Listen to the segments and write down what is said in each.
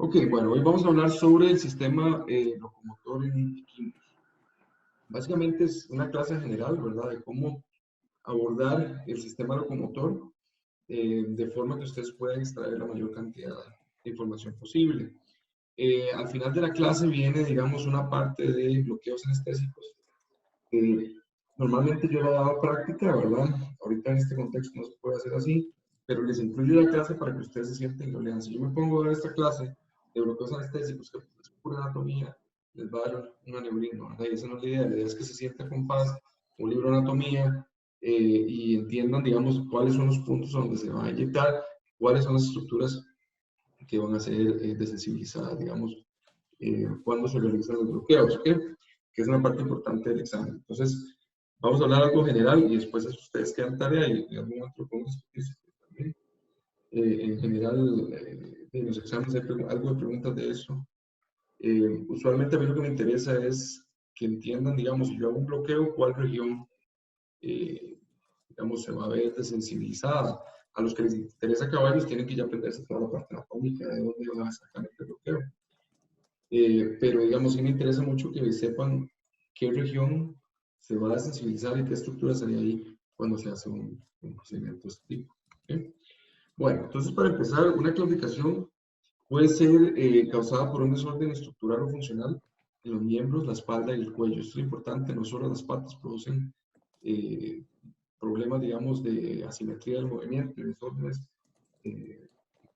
Ok, bueno, hoy vamos a hablar sobre el sistema locomotor en equinos. Básicamente es una clase general, ¿verdad? De cómo abordar el sistema locomotor de forma que ustedes puedan extraer la mayor cantidad de información posible. Al final de la clase viene, digamos, una parte de bloqueos anestésicos. Normalmente yo la daba práctica, ¿verdad? Ahorita en este contexto no se puede hacer así, pero les incluyo la clase para que ustedes se sienten y lo lean. Si yo me pongo a ver esta clase de bloqueos anestésicos, que es pura anatomía, les va a dar un aneurisma, ¿verdad? Y esa no es la idea es que se sienta con paz, un libro de anatomía, y entiendan, digamos, cuáles son los puntos donde se va a inyectar, cuáles son las estructuras que van a ser desensibilizadas, digamos, cuando se realizan los bloqueos, ¿ok? Que es una parte importante del examen. Entonces, vamos a hablar algo general y después ustedes quedan tarea y algún otro podemos discutir también. En general, en los exámenes hay algo de preguntas de eso. Usualmente a mí lo que me interesa es que entiendan, digamos, si yo hago un bloqueo, cuál región, digamos, se va a ver desensibilizada. A los que les interesa caballos tienen que ya aprenderse toda la parte anatómica de dónde van a sacar el bloqueo. Pero digamos, sí me interesa mucho que sepan qué región se va a sensibilizar y qué estructura sería ahí cuando se hace un procedimiento de este tipo. ¿Okay? Bueno, entonces para empezar, una claudicación puede ser causada por un desorden estructural o funcional en los miembros, la espalda y el cuello. Esto es importante, no solo las patas producen problemas, digamos, de asimetría del movimiento, de desórdenes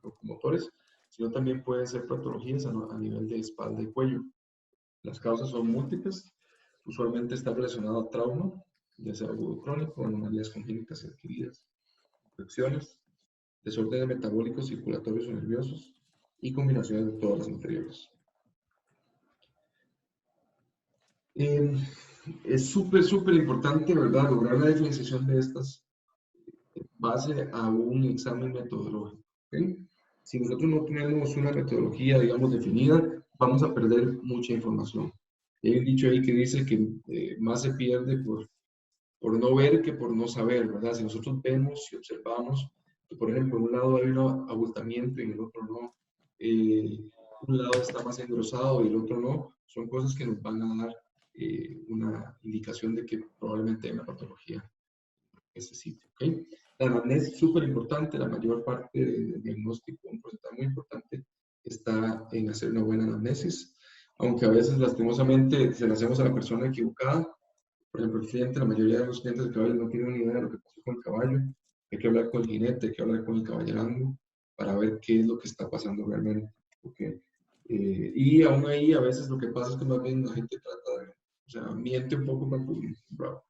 locomotores, sino también pueden ser patologías a nivel de espalda y cuello. Las causas son múltiples, usualmente está relacionado a trauma, ya sea agudo crónico, anomalías congénitas y adquiridas, infecciones, desórdenes metabólicos, circulatorios o nerviosos y combinaciones de todas las anteriores. Es súper importante, ¿verdad?, lograr la diferenciación de estas en base a un examen metodológico. ¿Okay? Si nosotros no tenemos una metodología, digamos, definida, vamos a perder mucha información. Hay un dicho ahí que dice que más se pierde por no ver que por no saber, ¿verdad? Si nosotros vemos y observamos que, por ejemplo, en un lado hay un abultamiento y en el otro no, un lado está más engrosado y el otro no, son cosas que nos van a dar una indicación de que probablemente hay una patología en ese sitio, ¿ok? La anamnesis es súper importante, la mayor parte del diagnóstico, un porcentaje muy importante, está en hacer una buena anamnesis, aunque a veces lastimosamente se la hacemos a la persona equivocada. Por ejemplo, el cliente, la mayoría de los clientes de caballos no tienen ni idea de lo que pasó con el caballo. Hay que hablar con el jinete, hay que hablar con el caballerango para ver qué es lo que está pasando realmente. ¿Okay? Y aún ahí, a veces lo que pasa es que más bien la gente trata de, o sea, miente un poco para publicar. Bravo.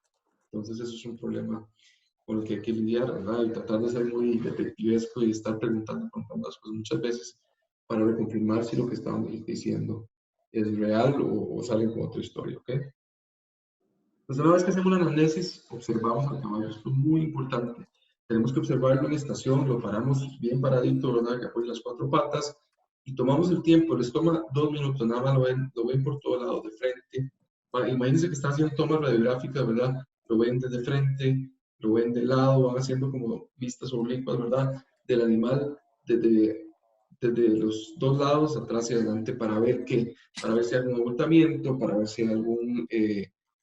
Entonces, eso es un problema con el que hay que lidiar, ¿verdad? Y tratar de ser muy detectivesco y estar preguntando las cosas muchas veces para reconfirmar si lo que estaban diciendo es real o salen con otra historia, ¿ok? Pues una vez que hacemos la anamnesis, observamos al caballo. Esto es muy importante. Tenemos que observarlo en estación, lo paramos bien paradito, ¿verdad? Que apoye las cuatro patas y tomamos el tiempo. Les toma 2 minutos, nada más lo ven por todos lados, de frente. Imagínense que están haciendo tomas radiográficas, ¿verdad? Lo ven desde frente, lo ven de lado, van haciendo como vistas oblicuas, ¿verdad? Del animal desde los dos lados, atrás y adelante, para ver qué, para ver si hay algún abultamiento, para ver si hay algún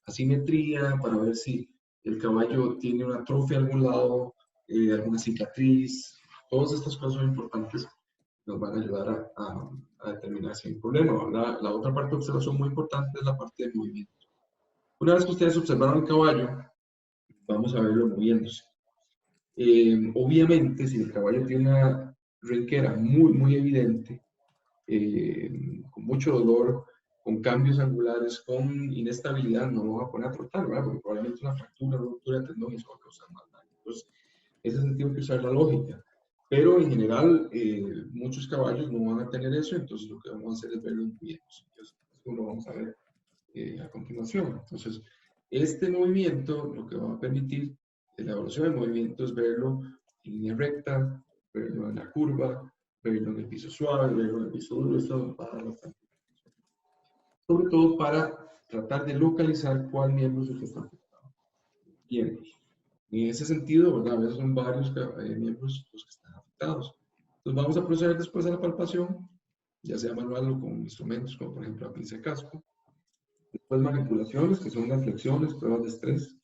asimetría, para ver si el caballo tiene una atrofia a algún lado, alguna cicatriz. Todas estas cosas son importantes, nos van a ayudar a determinar si hay un problema, ¿verdad? La otra parte de observación muy importante es la parte de movimiento. Una vez que ustedes observaron el caballo, vamos a verlo moviéndose. Obviamente, si el caballo tiene una renquera muy evidente, con mucho dolor, con cambios angulares, con inestabilidad, no lo va a poner a trotar, ¿verdad? Porque probablemente una fractura, una ruptura de tendón, eso va a causar más daño. Entonces, en ese sentido hay que usar la lógica. Pero en general, muchos caballos no van a tener eso, entonces lo que vamos a hacer es verlo en movimientos. Entonces, esto lo vamos a ver a continuación. Entonces, este movimiento lo que va a permitir, la evaluación del movimiento, es verlo en línea recta, verlo en la curva, verlo en el piso suave, verlo en el piso duro. Eso va a dar bastante. Sobre todo para tratar de localizar cuál miembro es el que está afectado. Miembros. En ese sentido, ¿verdad? A veces son varios miembros los que están afectados. Entonces vamos a proceder después a la palpación ya sea manual o con instrumentos, como por ejemplo la pinza de casco. Después manipulaciones, que son las flexiones, pruebas de estrés.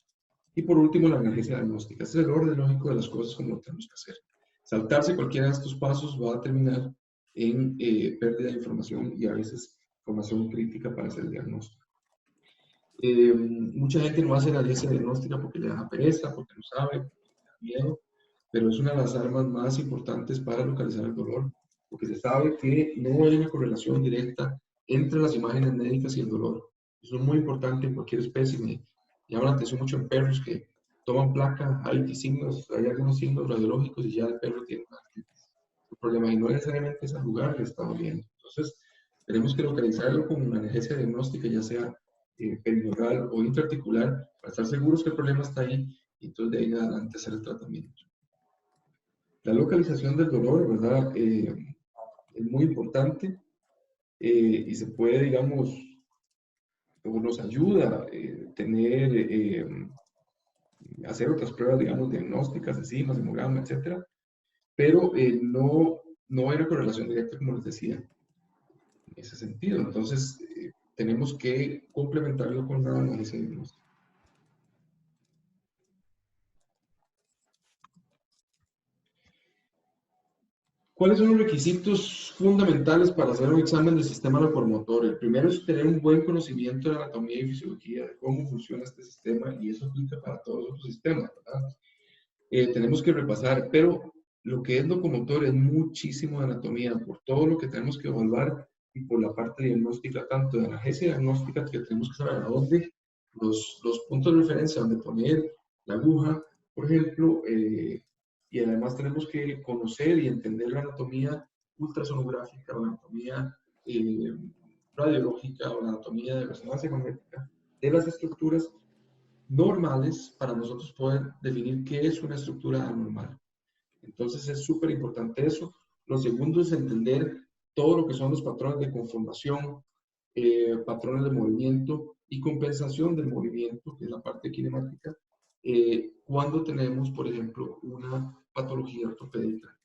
Y por último, la analgesia diagnóstica. Este es el orden lógico de las cosas como lo tenemos que hacer. Saltarse cualquiera de estos pasos va a terminar en pérdida de información y a veces información crítica para hacer el diagnóstico. Mucha gente no hace la analgesia diagnóstica porque le da pereza, porque no sabe, porque le da miedo, pero es una de las armas más importantes para localizar el dolor, porque se sabe que no hay una correlación directa entre las imágenes médicas y el dolor. Eso es muy importante en cualquier especie. Me llama la atención mucho en perros que toman placa, hay signos, hay algunos signos radiológicos y ya el perro tiene un problema y no necesariamente es al lugar que está doliendo. Entonces, tenemos que localizarlo con una analgesia diagnóstica, ya sea perineural o intraarticular, para estar seguros que el problema está ahí y entonces de ahí en adelante hacer el tratamiento. La localización del dolor, ¿verdad? Es muy importante y se puede, digamos, o nos ayuda hacer otras pruebas, digamos, diagnósticas, enzimas, hemograma, etcétera, pero no hay una correlación directa, como les decía, en ese sentido. Entonces, tenemos que complementarlo con la analgesia diagnóstica. ¿Cuáles son los requisitos fundamentales para hacer un examen del sistema locomotor? El primero es tener un buen conocimiento de la anatomía y fisiología, de cómo funciona este sistema, y eso aplica para todos los otros sistemas, ¿verdad? Tenemos que repasar, pero lo que es locomotor es muchísimo de anatomía, por todo lo que tenemos que evaluar y por la parte diagnóstica, tanto de analgesia diagnóstica, que tenemos que saber a dónde, los puntos de referencia, donde poner la aguja, por ejemplo, y además tenemos que conocer y entender la anatomía ultrasonográfica, la anatomía radiológica o la anatomía de resonancia magnética de las estructuras normales para nosotros poder definir qué es una estructura anormal. Entonces es súper importante eso. Lo segundo es entender todo lo que son los patrones de conformación, patrones de movimiento y compensación del movimiento, que es la parte kinemática, cuando tenemos, por ejemplo, una patología ortopédica.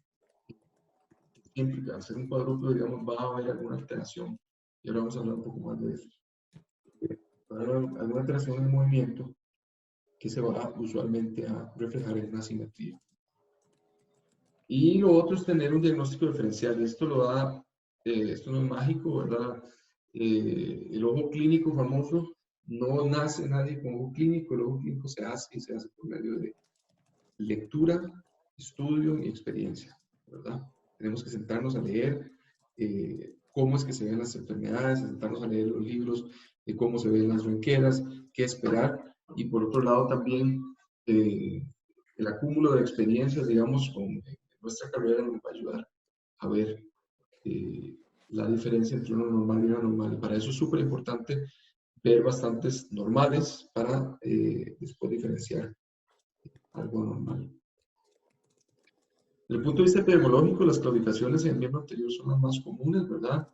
Siempre que al ser un cuadrúpedo, digamos, va a haber alguna alteración. Y ahora vamos a hablar un poco más de eso. Va a haber alguna alteración en el movimiento que se va usualmente a reflejar en una simetría. Y lo otro es tener un diagnóstico diferencial. Esto lo da, esto no es mágico, ¿verdad? El ojo clínico famoso, no nace nadie con ojo clínico, el ojo clínico se hace y se hace por medio de lectura, estudio y experiencia, ¿verdad? Tenemos que sentarnos a leer cómo es que se ven las enfermedades, sentarnos a leer los libros de cómo se ven las ronqueras, qué esperar, y por otro lado también el acúmulo de experiencias, digamos, con nuestra carrera nos va a ayudar a ver la diferencia entre una normal y una anormal. Y para eso es súper importante ver bastantes normales para después diferenciar algo anormal. Desde el punto de vista epidemiológico, las claudicaciones en el miembro anterior son las más comunes, ¿verdad?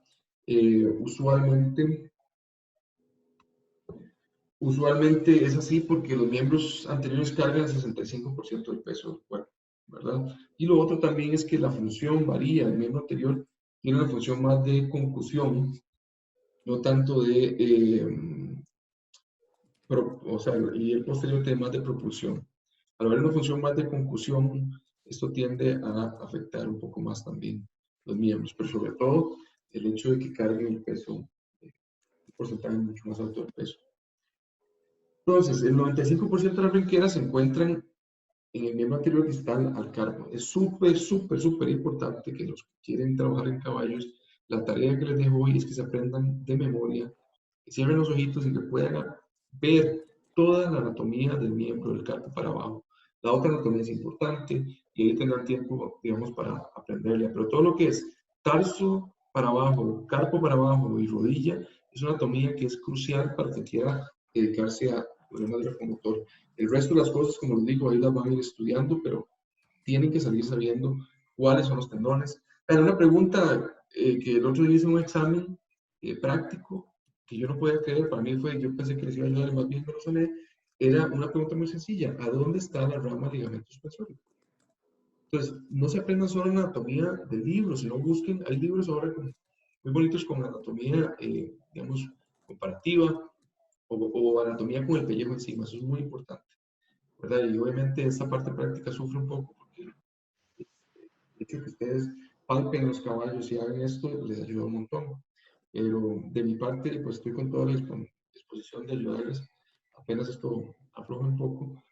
Usualmente es así porque los miembros anteriores cargan el 65% del peso del cuerpo, ¿verdad? Y lo otro también es que la función varía. El miembro anterior tiene una función más de concusión, no tanto o sea, y el posterior tiene más de propulsión. Al haber una función más de concusión, esto tiende a afectar un poco más también los miembros, pero sobre todo el hecho de que carguen el peso, un porcentaje mucho más alto del peso. Entonces, el 95% de las bronqueras se encuentran en el miembro anterior distal al carpo. Es súper, súper, súper importante que los que quieren trabajar en caballos, la tarea que les dejo hoy es que se aprendan de memoria, que cierren los ojitos y que puedan ver toda la anatomía del miembro del carpo para abajo. La otra anatomía es importante y ahí tendrán tiempo, digamos, para aprenderla. Pero todo lo que es tarso para abajo, carpo para abajo y rodilla es una anatomía que es crucial para que quiera dedicarse a problemas de locomotor. El resto de las cosas, como les digo, ahí las van a ir estudiando, pero tienen que salir sabiendo cuáles son los tendones. Pero una pregunta que el otro día hice un examen práctico que yo no podía creer, para mí fue, yo pensé que les iba a ayudar, más bien me lo soné, era una pregunta muy sencilla: ¿a dónde está la rama ligamento suspensórico? Entonces, no se aprendan solo anatomía de libros, sino busquen, hay libros ahora muy bonitos con anatomía, digamos, comparativa o anatomía con el pellejo encima. Eso es muy importante, ¿verdad? Y obviamente esta parte práctica sufre un poco porque el hecho de que ustedes palpen los caballos y hagan esto les ayuda un montón. Pero de mi parte, pues estoy con toda la disposición de ayudarles. Apenas esto afloja un poco,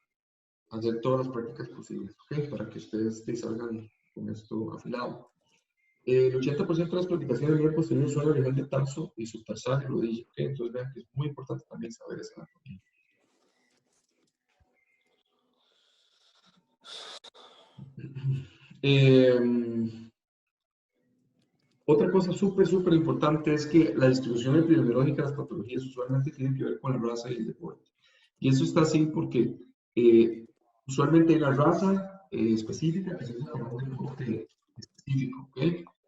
hacer todas las prácticas posibles, ¿ok? Para que ustedes salgan con esto afilado. El 80% de las practicaciones del nivel posterior son a nivel de tarso y subtarsal y rodilla, ¿ok? Entonces vean que es muy importante también saber esa anatomía. Otra cosa súper importante es que la distribución epidemiológica de las patologías usualmente tiene que ver con la raza y el deporte. Y eso está así porque usualmente hay una raza específica que se usa para un deporte específico, ¿ok?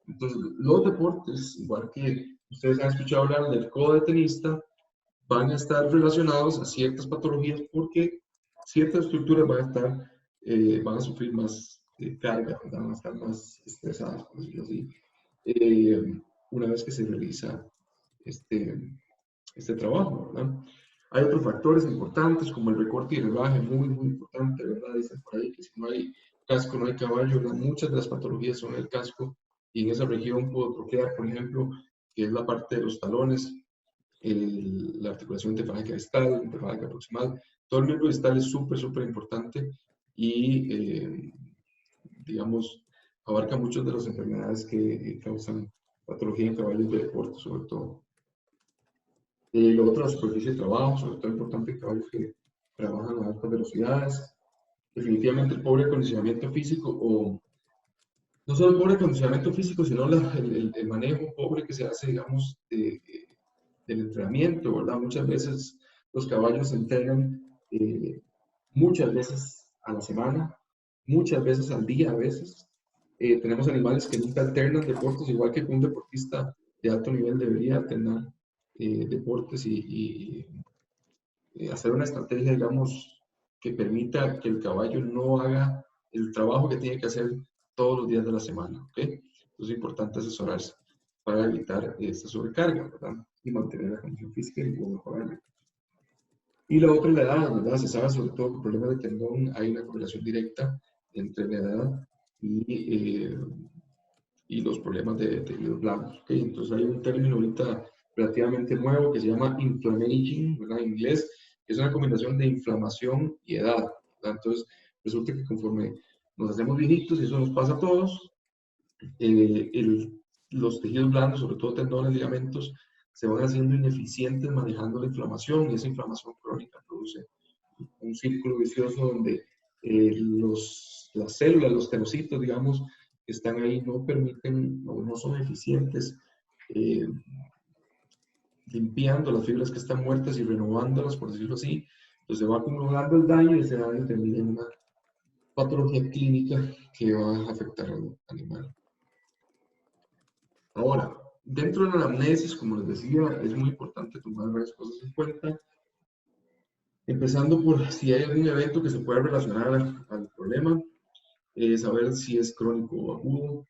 Entonces, los deportes, igual que ustedes han escuchado hablar del codo de tenista, van a estar relacionados a ciertas patologías porque ciertas estructuras van a sufrir más carga, van a estar más estresadas, por decirlo así, una vez que se realiza este, este trabajo, ¿verdad? Hay otros factores importantes como el recorte y el herraje, muy importante, ¿verdad? Dicen por ahí que si no hay casco no hay caballo, ¿verdad? Muchas de las patologías son el casco y en esa región puedo troquear, por ejemplo, que es la parte de los talones, la articulación interfalángea distal, interfalángea proximal, todo el miembro distal es súper importante y, digamos, abarca muchas de las enfermedades que causan patología en caballos de deporte, sobre todo. Lo otro, la superficie de trabajo, sobre todo importante en caballos que trabajan a altas velocidades. Definitivamente el pobre acondicionamiento físico, o no solo el pobre acondicionamiento físico, sino el manejo pobre que se hace, digamos, del entrenamiento, ¿verdad? Muchas veces los caballos se entrenan muchas veces a la semana, muchas veces al día a veces. Tenemos animales que nunca alternan deportes, igual que un deportista de alto nivel debería alternar deportes y hacer una estrategia, digamos, que permita que el caballo no haga el trabajo que tiene que hacer todos los días de la semana, ¿ok? Entonces es importante asesorarse para evitar esta sobrecarga, ¿verdad? Y mantener la condición física y mejorarla. Y la otra es la edad, ¿verdad? Se sabe sobre todo que problemas de tendón hay una correlación directa entre la edad y los problemas de tejidos blandos, ¿ok? Entonces hay un término ahorita relativamente nuevo que se llama inflammaging, ¿verdad? En inglés, que es una combinación de inflamación y edad, ¿verdad? Entonces resulta que conforme nos hacemos viejitos, y eso nos pasa a todos, los tejidos blandos, sobre todo tendones, ligamentos, se van haciendo ineficientes manejando la inflamación y esa inflamación crónica produce un círculo vicioso donde las células, los tenocitos, digamos, que están ahí no permiten o no son eficientes eh, limpiando las fibras que están muertas y renovándolas, por decirlo así. Entonces se va acumulando el daño y ese daño termina en una patología clínica que va a afectar al animal. Ahora, dentro de la anamnesis, como les decía, es muy importante tomar varias cosas en cuenta, empezando por si hay algún evento que se pueda relacionar al problema, saber si es crónico o agudo,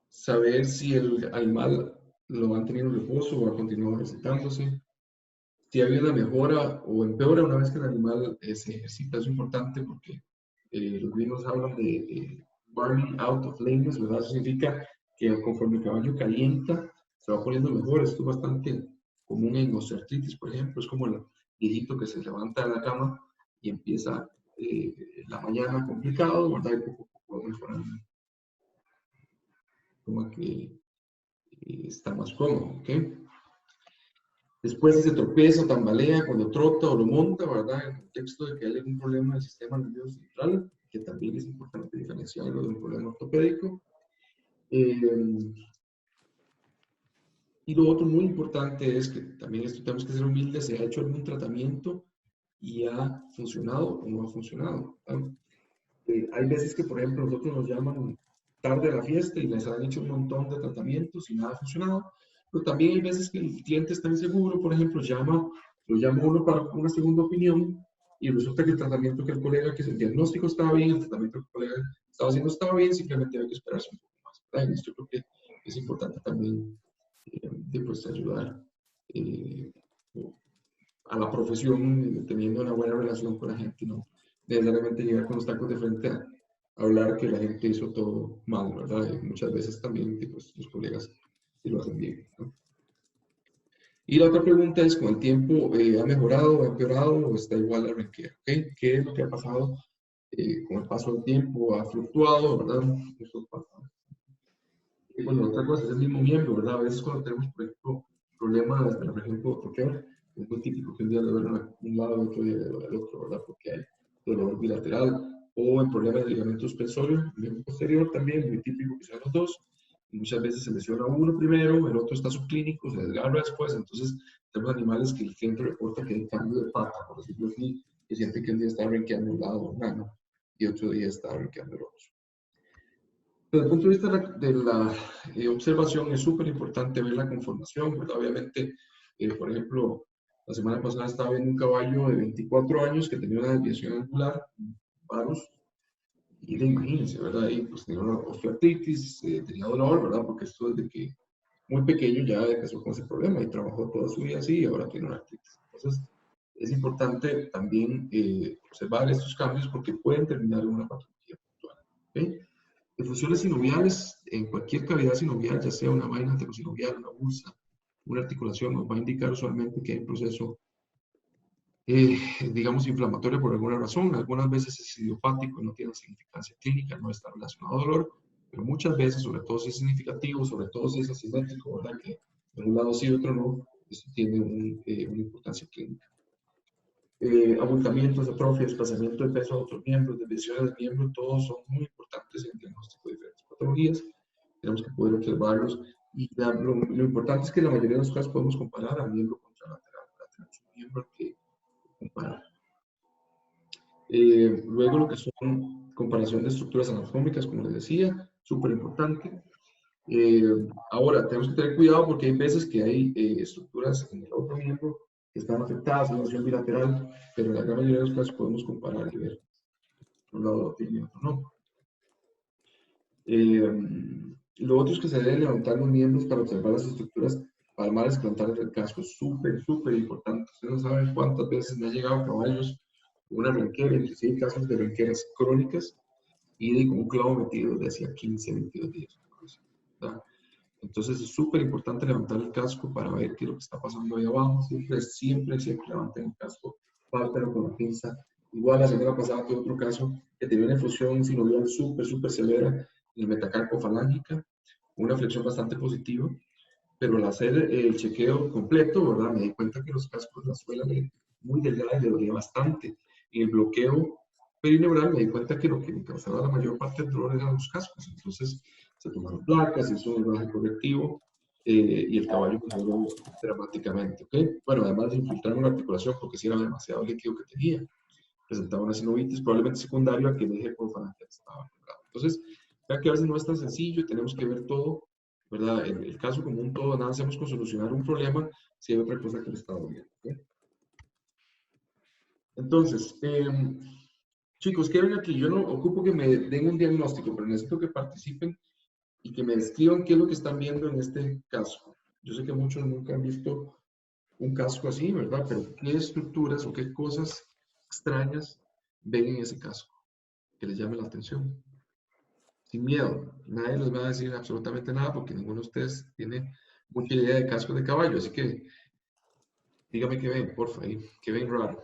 saber si el animal lo han tenido en reposo o ha continuado ejercitándose, si ha habido una mejora o empeora una vez que el animal se ejercita. Es importante porque los gringos hablan de burning out of lameness, ¿verdad? Eso significa que conforme el caballo calienta, se va poniendo mejor. Esto es bastante común en osteoartritis, por ejemplo. Es como el viejito que se levanta de la cama y empieza la mañana complicado, ¿verdad? Y poco a poco va mejorando. Como que está más cómodo, ¿ok? Después, si se tropieza, tambalea cuando trota o lo monta, ¿verdad? En el contexto de que hay algún problema del sistema nervioso central, que también es importante diferenciarlo de un problema ortopédico. Y lo otro muy importante es que también esto tenemos que ser humildes, se ha hecho algún tratamiento y ha funcionado o no ha funcionado, ¿verdad? Hay veces que, por ejemplo, nosotros nos llaman tarde a la fiesta y les han hecho un montón de tratamientos y nada ha funcionado, pero también hay veces que el cliente está inseguro, por ejemplo, lo llama uno para una segunda opinión y resulta que el tratamiento que el colega, que el diagnóstico estaba bien, el tratamiento que el colega estaba haciendo estaba bien, simplemente hay que esperarse un poco más, ¿verdad? Y esto creo que es importante también pues, ayudar a la profesión, teniendo una buena relación con la gente, no necesariamente llegar con los tacos de frente a hablar que la gente hizo todo mal, ¿verdad? Y muchas veces también pues, los colegas sí lo hacen bien, ¿no? Y la otra pregunta es, ¿con el tiempo ha mejorado, ha empeorado o está igual a ranquear? ¿Okay? ¿Qué es lo que ha pasado con el paso del tiempo? ¿Ha fluctuado, verdad? Eso pasa. Y bueno, otra cosa es el mismo miembro, ¿verdad? A veces cuando tenemos, por ejemplo, problemas de la región postoqueor, es muy típico que un día le duele un lado y otro día le duele el otro, ¿verdad? Porque hay dolor bilateral. O en problemas de ligamento suspensorio, miembro posterior también, muy típico que sean los dos. Y muchas veces se lesiona uno primero, el otro está subclínico, se desgarra después. Entonces, tenemos animales que el cliente reporta que hay cambio de pata, por decirlo así, que siente que un día está renqueando un lado, mano, y otro día está renqueando el otro. Desde el punto de vista de la observación, es súper importante ver la conformación, ¿verdad? Obviamente, por ejemplo, la semana pasada estaba viendo un caballo de 24 años que tenía una desviación angular, varos, y imagínense, ¿verdad? Y pues tenía una osteoartritis, tenía dolor, ¿verdad? Porque esto desde que muy pequeño ya empezó con ese problema y trabajó toda su vida así y ahora tiene una artritis. Entonces, es importante también observar estos cambios porque pueden terminar en una patología puntual, ¿okay? Funciones sinoviales, en cualquier cavidad sinovial, ya sea una vaina anterosinovial, una bursa, una articulación, nos va a indicar usualmente que hay un proceso, digamos, inflamatorio por alguna razón. Algunas veces es idiopático y no tiene significancia clínica, no está relacionado a dolor, pero muchas veces, sobre todo si es significativo, sobre todo si es asimétrico, ¿verdad? Que de un lado sí y otro no, esto tiene una importancia clínica. Abultamientos, atrofias, desplazamiento de peso a otros miembros, desviaciones de miembros, todos son muy importantes en el diagnóstico de diferentes patologías. Tenemos que poder observarlos y lo importante es que en la mayoría de los casos podemos comparar a miembro contralateral. Tenemos un miembro que comparar. Luego lo que son comparación de estructuras anatómicas, como les decía, súper importante. Ahora, tenemos que tener cuidado porque hay veces que hay estructuras en el otro miembro que están afectadas en la relación bilateral, pero en la gran mayoría de los casos podemos comparar y ver un lado tiene otro no. Lo otro es que se deben levantar los miembros para observar las estructuras palmares y plantares del casco. Súper, súper importante. Ustedes no saben cuántas veces me han llegado caballos con una renquera, inclusive hay casos de renqueras crónicas y con un clavo metido desde hacía 15, 22 días. ¿Verdad? Entonces es súper importante levantar el casco para ver qué es lo que está pasando ahí abajo. Siempre levanten el casco, pártelo con la pinza. Igual la semana pasada tuve otro caso que tenía una efusión sinovial súper severa en el metacarpo falángica, una flexión bastante positiva, pero al hacer el chequeo completo, ¿verdad? Me di cuenta que los cascos, la suela muy delgada y le dolía bastante. En el bloqueo perineural me di cuenta que lo que me causaba la mayor parte del dolor eran los cascos. Entonces se tomaron placas, se hizo un drenaje correctivo y el caballo mejoró dramáticamente. ¿Okay? Bueno, además de infiltrar una articulación porque si era demasiado líquido que tenía. Presentaba una sinovitis probablemente secundaria a que el eje cofalangeal estaba quebrado. Entonces, vean que a veces no es tan sencillo y tenemos que ver todo, ¿verdad? El caso como un todo, nada hacemos con solucionar un problema si hay otra cosa que le está doliendo. ¿Okay? Entonces, chicos, ¿qué ven aquí? Yo no ocupo que me den un diagnóstico, pero necesito que participen y que me describan qué es lo que están viendo en este caso. Yo sé que muchos nunca han visto un casco así, ¿verdad? Pero ¿qué estructuras o qué cosas extrañas ven en ese casco que les llame la atención? Sin miedo, nadie les va a decir absolutamente nada porque ninguno de ustedes tiene mucha idea de cascos de caballo, así que dígame qué ven, porfa, ahí, qué ven raro.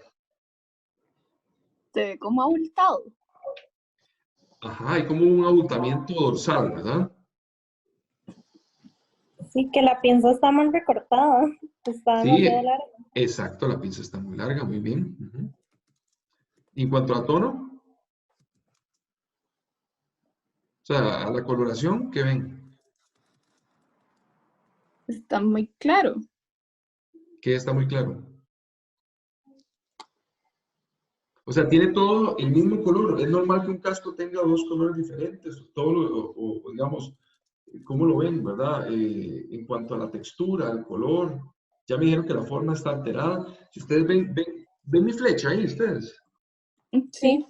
Se ve como abultado. Ajá, hay como un abultamiento dorsal, ¿verdad? Sí, que la pinza está mal recortada, está demasiado Sí, larga. exacto, la pinza está muy larga, muy bien. Uh-huh. Y en cuanto a tono, o sea, a la coloración, ¿qué ven? Está muy claro. Que está muy claro. O sea, tiene todo el mismo color. Es normal que un casco tenga dos colores diferentes. Todo o digamos, ¿cómo lo ven, verdad? En cuanto a la textura, al color. Ya me dijeron que la forma está alterada. Si ustedes ven mi flecha ahí, ustedes. Sí.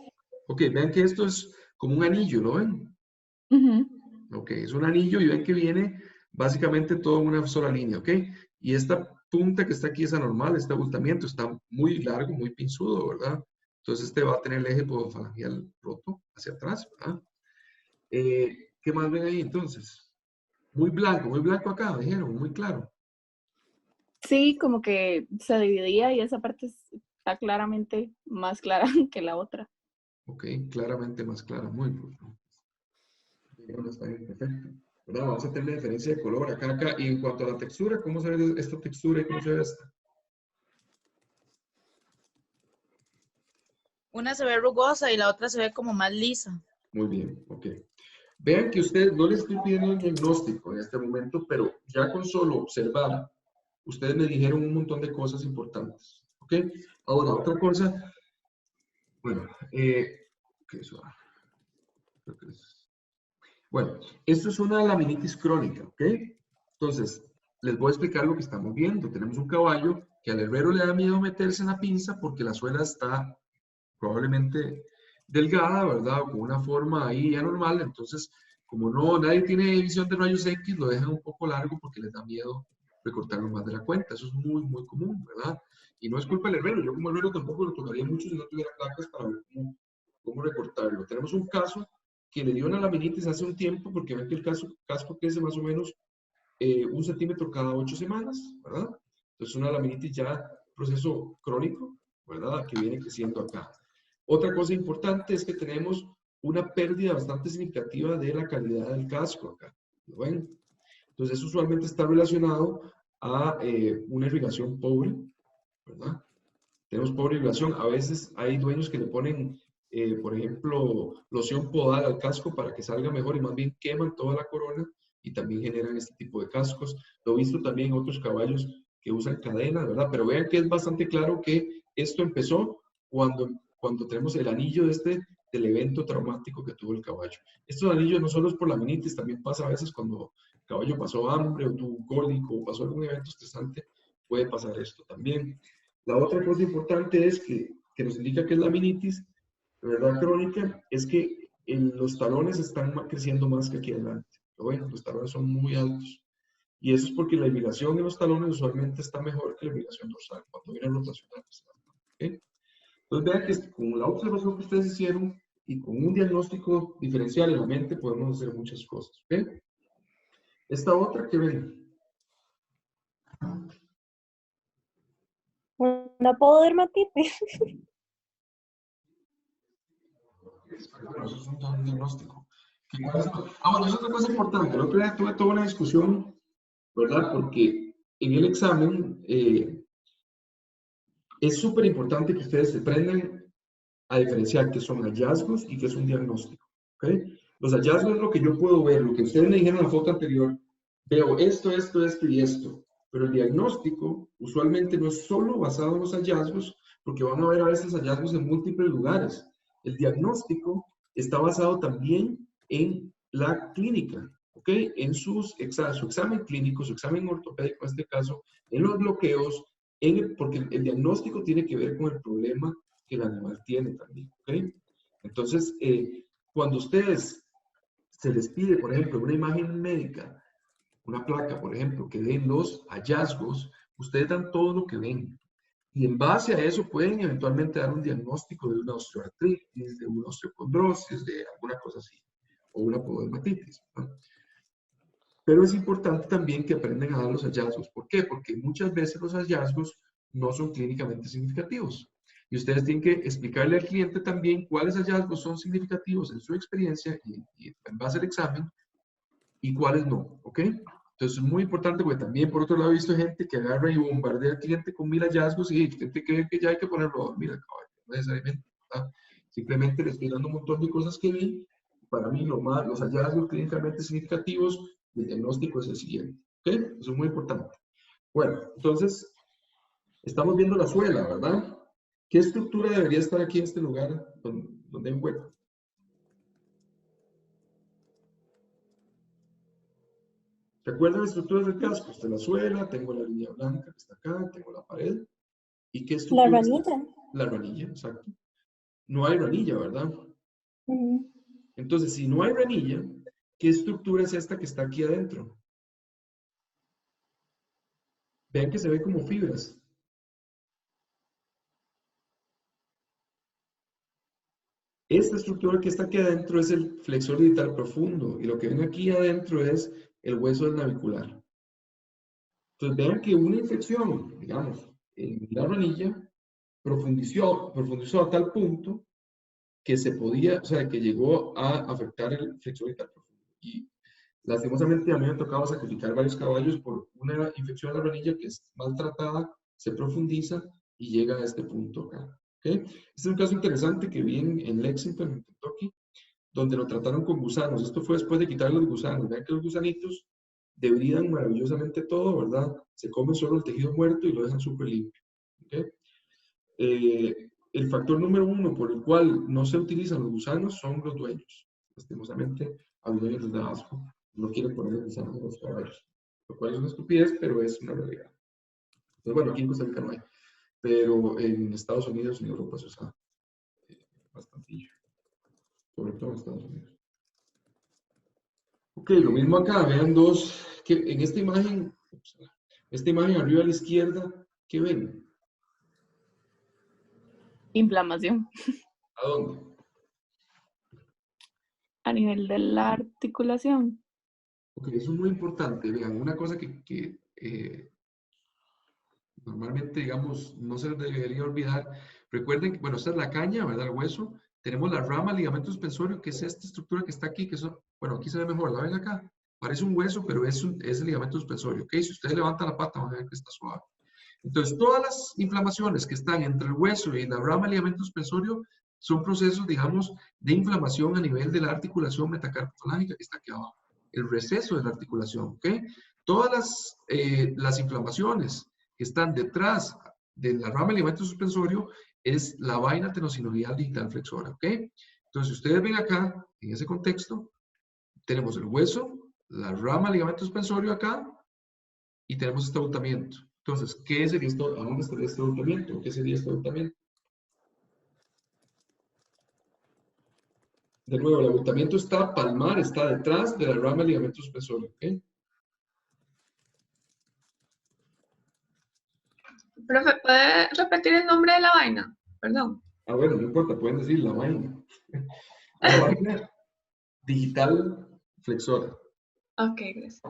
Ok, vean que esto es como un anillo, ¿lo ven? Uh-huh. Ok, es un anillo y ven que viene Básicamente todo en una sola línea, ¿ok? Y esta punta que está aquí es anormal, este abultamiento está muy largo, muy pinzudo, ¿verdad? Entonces este va a tener el eje podofalangeal roto hacia atrás, ¿verdad? ¿Qué más ven ahí entonces? Muy blanco acá, dijeron, muy claro. Sí, como que se dividía y esa parte está claramente más clara que la otra. Ok, claramente más clara, muy bien. Bueno, está bien, perfecto. ¿Verdad? Vamos a tener la diferencia de color acá. Y en cuanto a la textura, ¿cómo se ve esta textura y cómo se ve esta? Una se ve rugosa y la otra se ve como más lisa. Muy bien, ok. Vean que usted no le estoy pidiendo un diagnóstico en este momento, pero ya con solo observar, ustedes me dijeron un montón de cosas importantes. ¿Ok? Ahora, otra cosa, bueno, ¿qué es eso? Creo que bueno, esto es una laminitis crónica, ¿ok? Entonces, les voy a explicar lo que estamos viendo. Tenemos un caballo que al herrero le da miedo meterse en la pinza porque la suela está probablemente delgada, ¿verdad? O con una forma ahí anormal. Entonces, como no, nadie tiene visión de rayos X, lo dejan un poco largo porque les da miedo recortarlo más de la cuenta. Eso es muy, muy común, ¿verdad? Y no es culpa del herrero. Yo como herrero tampoco lo tocaría mucho si no tuviera placas para ver cómo recortarlo. Tenemos un caso que le dio una laminitis hace un tiempo porque ven que el casco crece más o menos 1 centímetro cada 8 semanas, ¿verdad? Entonces una laminitis ya proceso crónico, ¿verdad? Que viene creciendo acá. Otra cosa importante es que tenemos una pérdida bastante significativa de la calidad del casco acá. ¿Lo ven? Entonces eso usualmente está relacionado a una irrigación pobre, ¿verdad? Tenemos pobre irrigación. A veces hay dueños que le ponen, por ejemplo, loción podal al casco para que salga mejor y más bien queman toda la corona y también generan este tipo de cascos. Lo he visto también en otros caballos que usan cadenas, ¿verdad? Pero vean que es bastante claro que esto empezó cuando tenemos el anillo del evento traumático que tuvo el caballo. Estos anillos no solo es por la laminitis, también pasa a veces cuando el caballo pasó hambre o tuvo un cólico o pasó algún evento estresante, puede pasar esto también. La otra cosa importante es que nos indica que es laminitis, de verdad crónica, es que los talones están creciendo más que aquí adelante. Bueno, los talones son muy altos. Y eso es porque la irrigación en los talones usualmente está mejor que la irrigación dorsal, cuando viene rotacional. ¿Okay? Entonces vean que con la observación que ustedes hicieron y con un diagnóstico diferencial en la mente podemos hacer muchas cosas. ¿Okay? Esta otra que ven. Una pododermatitis. Bueno, eso es un diagnóstico. Bueno, eso es otra cosa importante. El otro día tuve toda una discusión, ¿verdad? Porque en el examen es súper importante que ustedes se aprendan a diferenciar qué son hallazgos y qué es un diagnóstico. ¿Ok? Los hallazgos es lo que yo puedo ver, lo que ustedes me dijeron en la foto anterior. Veo esto y esto. Pero el diagnóstico usualmente no es solo basado en los hallazgos, porque van a ver a veces hallazgos en múltiples lugares. El diagnóstico está basado también en la clínica, ¿ok? En su examen clínico, su examen ortopédico en este caso, en los bloqueos, porque el diagnóstico tiene que ver con el problema que el animal tiene también, ¿ok? Entonces, cuando ustedes se les pide, por ejemplo, una imagen médica, una placa, por ejemplo, que den los hallazgos, ustedes dan todo lo que ven. Y en base a eso pueden eventualmente dar un diagnóstico de una osteoartritis, de una osteocondrosis, de alguna cosa así, o una pododermatitis, ¿no? Pero es importante también que aprendan a dar los hallazgos. ¿Por qué? Porque muchas veces los hallazgos no son clínicamente significativos. Y ustedes tienen que explicarle al cliente también cuáles hallazgos son significativos en su experiencia y en base al examen y cuáles no, ¿ok? Entonces es muy importante porque también por otro lado he visto gente que agarra y bombardea al cliente con 1000 hallazgos y usted cree que ya hay que ponerlo a dormir al caballo, no necesariamente, ¿verdad? Simplemente le estoy dando un montón de cosas que vi. Para mí los hallazgos clínicamente significativos del diagnóstico es el siguiente, ¿ok? Eso es muy importante. Bueno, entonces estamos viendo la suela, ¿verdad? ¿Qué estructura debería estar aquí en este lugar donde hay un hueco? ¿Recuerdan las estructuras del casco? Está la suela, tengo la línea blanca que está acá, tengo la pared. ¿Y qué La estructura está? ranilla. La ranilla, exacto. No hay ranilla, ¿verdad? Ujú. Entonces, si no hay ranilla, ¿qué estructura es esta que está aquí adentro? Vean que se ve como fibras. Esta estructura que está aquí adentro es el flexor digital profundo y lo que ven aquí adentro es el hueso del navicular. Entonces vean que una infección, digamos, en la ranilla profundizó a tal punto que se podía, o sea, que llegó a afectar el flexor digital profundo. Y lastimosamente a mí me ha tocado sacrificar varios caballos por una infección de la ranilla que es maltratada, se profundiza y llega a este punto acá. ¿Okay? Este es un caso interesante que vi en Lexington, en Kentucky, donde lo trataron con gusanos. Esto fue después de quitar los gusanos. Vean que los gusanitos debridan maravillosamente todo, ¿verdad? Se comen solo el tejido muerto y lo dejan súper limpio. ¿Okay? El factor número 1 por el cual no se utilizan los gusanos son los dueños. Lastimosamente, a los dueños les da asco. No quieren poner gusanos en los caballos. Lo cual es una estupidez, pero es una realidad. Entonces, bueno, aquí en Costa Rica no hay. Pero en Estados Unidos y en Europa se usa bastantillo. Sobre todo en Estados Unidos. Ok, lo mismo acá. Vean dos, que en esta imagen arriba a la izquierda, ¿qué ven? Inflamación ¿A dónde? a nivel de la articulación. Ok, eso es muy importante. Vean, una cosa que normalmente, digamos, no se debería olvidar. Recuerden que, bueno, esta es la caña, ¿verdad? El hueso. Tenemos la rama, ligamento suspensorio, que es esta estructura que está aquí, que son, bueno, aquí se ve mejor, ¿la ven acá? Parece un hueso, pero es el ligamento suspensorio, ¿ok? Si ustedes levantan la pata, van a ver que está suave. Entonces, todas las inflamaciones que están entre el hueso y la rama ligamento suspensorio son procesos, digamos, de inflamación a nivel de la articulación metacarpofalágica que está aquí abajo. El receso de la articulación, ¿ok? Todas las inflamaciones que están detrás de la rama ligamento suspensorio es la vaina tenosinovial digital flexora, ¿ok? Entonces, ustedes ven acá, en ese contexto, tenemos el hueso, la rama ligamento suspensorio acá, y tenemos este abultamiento. Entonces, ¿qué sería esto? ¿A dónde estaría este abultamiento? ¿Qué sería este abultamiento? De nuevo, el abultamiento está palmar, está detrás de la rama ligamento suspensorio, ¿ok? Profe, ¿puede repetir el nombre de la vaina? Perdón. Ah, bueno, no importa, pueden decir la vaina. La vaina digital flexora. Ok, gracias.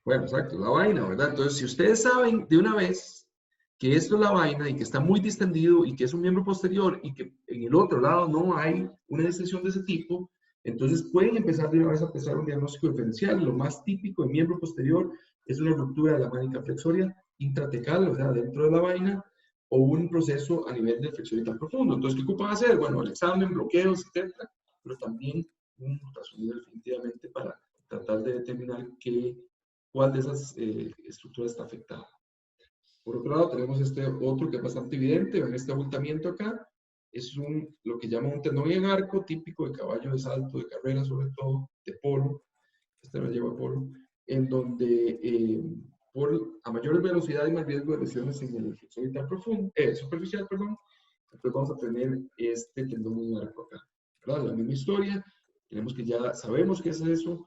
Bueno, exacto, la vaina, ¿verdad? Entonces, si ustedes saben de una vez que esto es la vaina y que está muy distendido y que es un miembro posterior y que en el otro lado no hay una distensión de ese tipo, entonces pueden empezar de una vez a empezar un diagnóstico diferencial. Lo más típico de miembro posterior es una ruptura de la mánica flexoria intratecal, o sea, dentro de la vaina, o un proceso a nivel de flexor tan profundo. Entonces, ¿qué ocupan hacer? Bueno, el examen, bloqueos, etcétera, pero también un ultrasonido definitivamente para tratar de determinar cuál de esas estructuras está afectada. Por otro lado, tenemos este otro que es bastante evidente. Ven este abultamiento acá. Es lo que llaman un tendón en arco, típico de caballo de salto, de carrera, sobre todo, de polo. Este lo lleva polo. En donde, a mayor velocidad hay más riesgo de lesiones en el flexor digital profundo, superficial, perdón. Entonces vamos a tener este tendón en arco acá. ¿Verdad? La misma historia. Tenemos que ya sabemos qué es eso.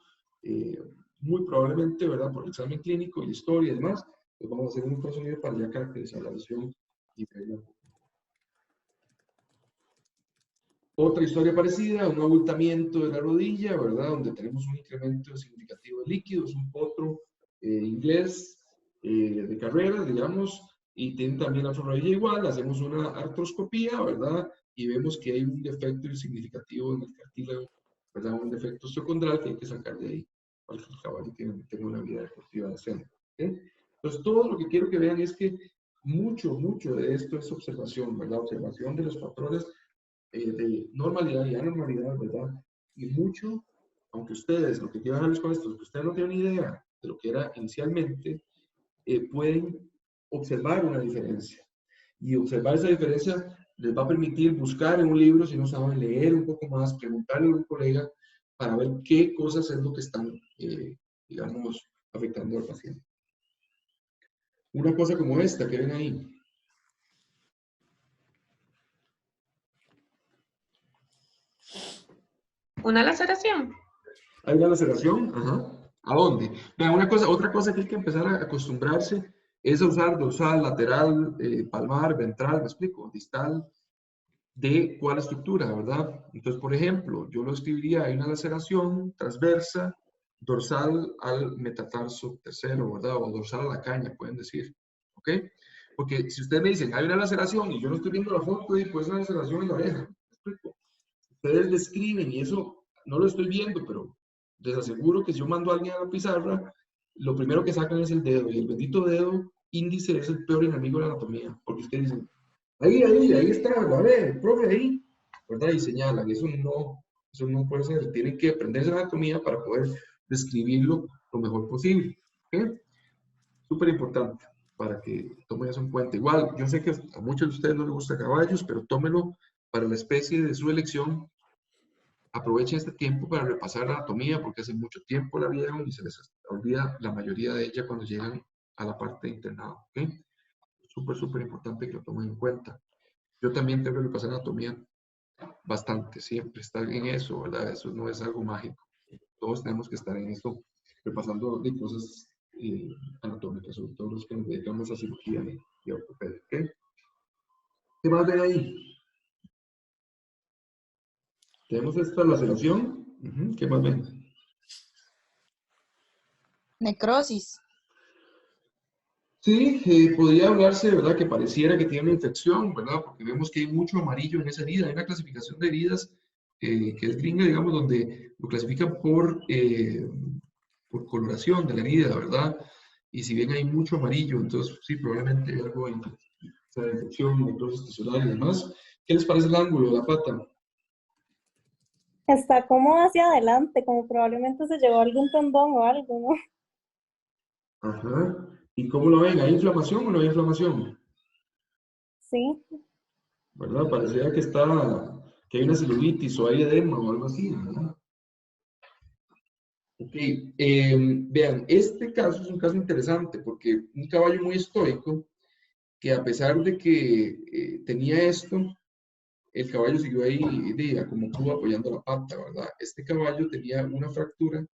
Muy probablemente, ¿verdad? Por el examen clínico y historia y demás, pues vamos a hacer un ultrasonido para ya caracterizar la lesión y verla. Otra historia parecida, un abultamiento de la rodilla, ¿verdad? Donde tenemos un incremento significativo de líquidos, un potro inglés de carrera, digamos, y tiene también la rodilla igual, hacemos una artroscopía, ¿verdad? Y vemos que hay un defecto significativo en el cartílago, ¿verdad? Un defecto osteocondral que hay que sacar de ahí para que el caballo tenga una vida deportiva decente. ¿Okay? Entonces, todo lo que quiero que vean es que mucho de esto es observación, ¿verdad? Observación de los patrones de normalidad y anormalidad, ¿verdad? Y mucho, aunque ustedes, lo que quiero darles con esto, que ustedes no tienen ni idea de lo que era inicialmente, pueden observar una diferencia. Y observar esa diferencia les va a permitir buscar en un libro, si no saben, leer un poco más, preguntarle a un colega para ver qué cosas es lo que están, digamos, afectando al paciente. Una cosa como esta que ven ahí. ¿Una laceración? Hay una laceración, ajá. ¿A dónde? Vean, otra cosa que hay que empezar a acostumbrarse es usar dorsal, lateral, palmar, ventral, me explico, distal, de cuál estructura, ¿verdad? Entonces, por ejemplo, yo lo escribiría, hay una laceración transversa, dorsal al metatarso tercero, ¿verdad? O dorsal a la caña, pueden decir, ¿ok? Porque si ustedes me dicen, hay una laceración y yo no estoy viendo la foto, y pues una laceración en la oreja, ¿me explico? Ustedes describen y eso no lo estoy viendo, pero les aseguro que si yo mando a alguien a la pizarra, lo primero que sacan es el dedo, y el bendito dedo índice es el peor enemigo de la anatomía, porque ustedes dicen, ahí está, a ver, profe, ahí, ¿verdad? Y señalan, eso no puede ser, tienen que aprenderse la anatomía para poder describirlo lo mejor posible, ¿ok? Súper importante para que tomen eso en cuenta. Igual, yo sé que a muchos de ustedes no les gusta caballos, pero tómenlo para la especie de su elección. Aprovechen este tiempo para repasar la anatomía, porque hace mucho tiempo la vieron y se les olvida la mayoría de ella cuando llegan a la parte de internado, ¿ok? Súper, súper importante que lo tomen en cuenta. Yo también tengo que repasar anatomía bastante, siempre estar en eso, ¿verdad? Eso no es algo mágico. Todos tenemos que estar en eso, repasando de cosas anatómicas, sobre todo los que nos dedicamos a cirugía y ortopedia, ¿ok? ¿Qué más ven ahí? Tenemos esta laceración. ¿Qué más ven? Necrosis. Sí, podría hablarse, ¿verdad? Que pareciera que tiene una infección, ¿verdad? Porque vemos que hay mucho amarillo en esa herida. Hay una clasificación de heridas que es gringa, digamos, donde lo clasifican por coloración de la herida, ¿verdad? Y si bien hay mucho amarillo, entonces sí, probablemente hay algo de infección, necrosis tisular y demás. ¿Qué les parece el ángulo de la pata? Está como hacia adelante, como probablemente se llevó algún tendón o algo, ¿no? Ajá. ¿Y cómo lo ven? ¿Hay inflamación o no hay inflamación? Sí. ¿Verdad? Pareciera que hay una celulitis o hay edema o algo así, ¿verdad? Ok, vean, este caso es un caso interesante porque un caballo muy estoico que a pesar de que tenía esto, el caballo siguió ahí como pudo apoyando la pata, ¿verdad? Este caballo tenía una fractura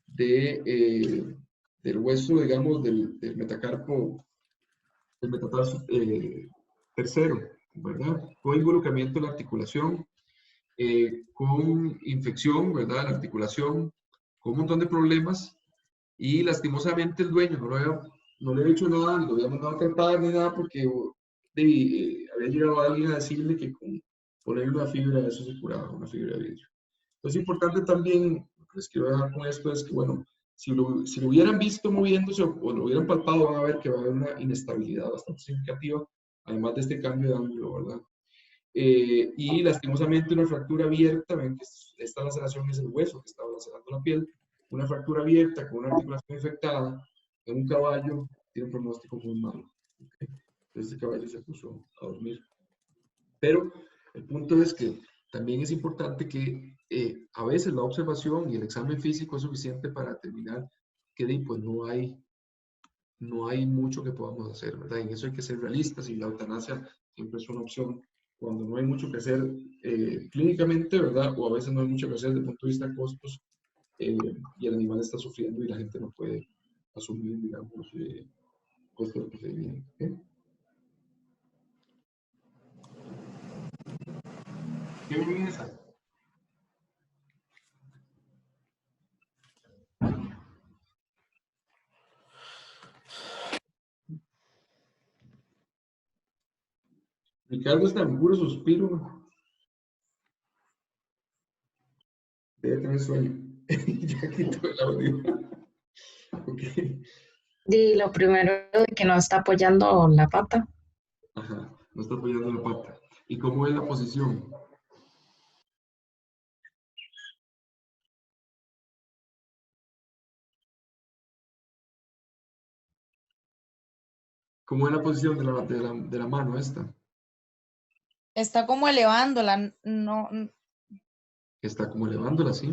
del hueso, digamos, del metacarpo, del metatarso tercero, ¿verdad? Con involucramiento de la articulación, con infección, ¿verdad? La articulación, con un montón de problemas y lastimosamente el dueño no le había hecho nada, ni lo había mandado a tratar ni nada porque había llegado alguien a decirle que con ponerle una fibra eso se curaba, una fibra de vidrio. Entonces, importante también, lo que les quiero dejar con esto es que, bueno, si lo hubieran visto moviéndose o lo hubieran palpado, van a ver que va a haber una inestabilidad bastante significativa, además de este cambio de ángulo, ¿verdad? Y lastimosamente una fractura abierta, ven que esta laceración es el hueso que está lacerando la piel, una fractura abierta con una articulación infectada en un caballo tiene un pronóstico muy malo. ¿Okay? Entonces el caballo se puso a dormir. Pero el punto es que también es importante que a veces la observación y el examen físico es suficiente para determinar que pues no hay mucho que podamos hacer, ¿verdad? En eso hay que ser realistas y la eutanasia siempre es una opción cuando no hay mucho que hacer clínicamente, ¿verdad? O a veces no hay mucho que hacer desde el punto de vista de costos y el animal está sufriendo y la gente no puede asumir, digamos, costos del procedimiento. ¿Qué bien esa? Ricardo está en puro suspiro. Debe tener sueño. Ya quitó el audio. Okay. Y lo primero de que no está apoyando la pata. Ajá, no está apoyando la pata. ¿Y cómo es la posición? ¿Cómo es la posición de la mano esta? Está como elevándola, no, Está como elevándola, ¿sí?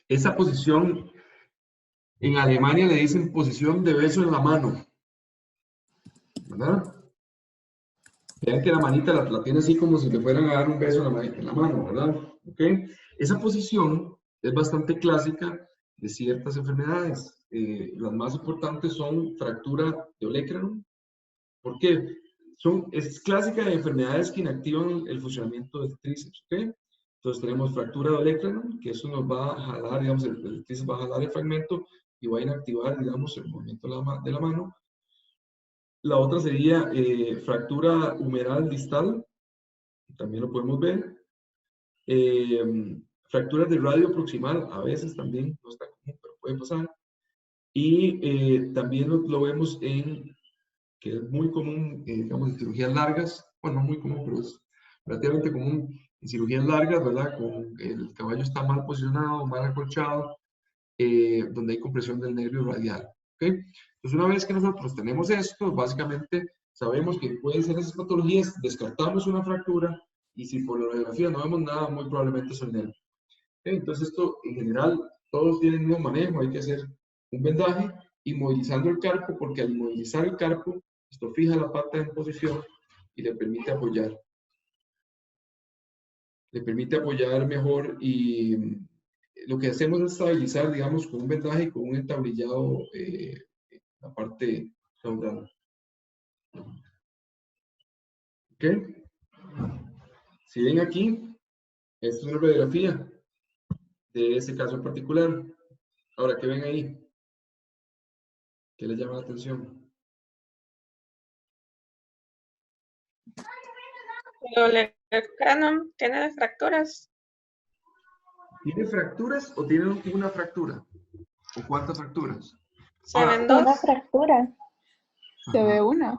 Esa posición, en Alemania le dicen posición de beso en la mano, ¿verdad? Vean que la manita la tiene así como si le fueran a dar un beso en la mano, ¿verdad? ¿Ok? Esa posición es bastante clásica de ciertas enfermedades. Las más importantes son fractura de olecranon. ¿Por qué? Es clásica de enfermedades que inactivan el funcionamiento del tríceps, ¿ok? Entonces tenemos fractura de olecranon, que eso nos va a jalar, digamos, el tríceps va a jalar el fragmento y va a inactivar, digamos, el movimiento de la mano. La otra sería fractura humeral distal, también lo podemos ver. Fracturas de radio proximal, a veces también, no está común, pero puede pasar. Y también lo vemos que es muy común, digamos, en cirugías largas, bueno, no muy común, pero es relativamente común en cirugías largas, ¿verdad? Con el caballo está mal posicionado, mal acolchado, donde hay compresión del nervio radial, ¿ok? Entonces, una vez que nosotros tenemos esto, básicamente sabemos que pueden ser esas patologías, descartamos una fractura, y si por la radiografía no vemos nada, muy probablemente es el nervio. ¿Ok? Entonces, esto en general, todos tienen el mismo manejo, hay que hacer un vendaje, inmovilizando el carpo, porque al inmovilizar el carpo, esto fija la pata en posición y le permite apoyar. Le permite apoyar mejor y lo que hacemos es estabilizar, digamos, con un vendaje y con un entablillado la parte caudal. ¿Ok? Si ven aquí, esta es una radiografía de ese caso en particular. Ahora, ¿qué ven ahí? ¿Qué les llama la atención? El olecranon tiene fracturas. ¿Tiene fracturas o tiene una fractura? ¿O cuántas fracturas? Se ven Una dos. fractura. Se ve una.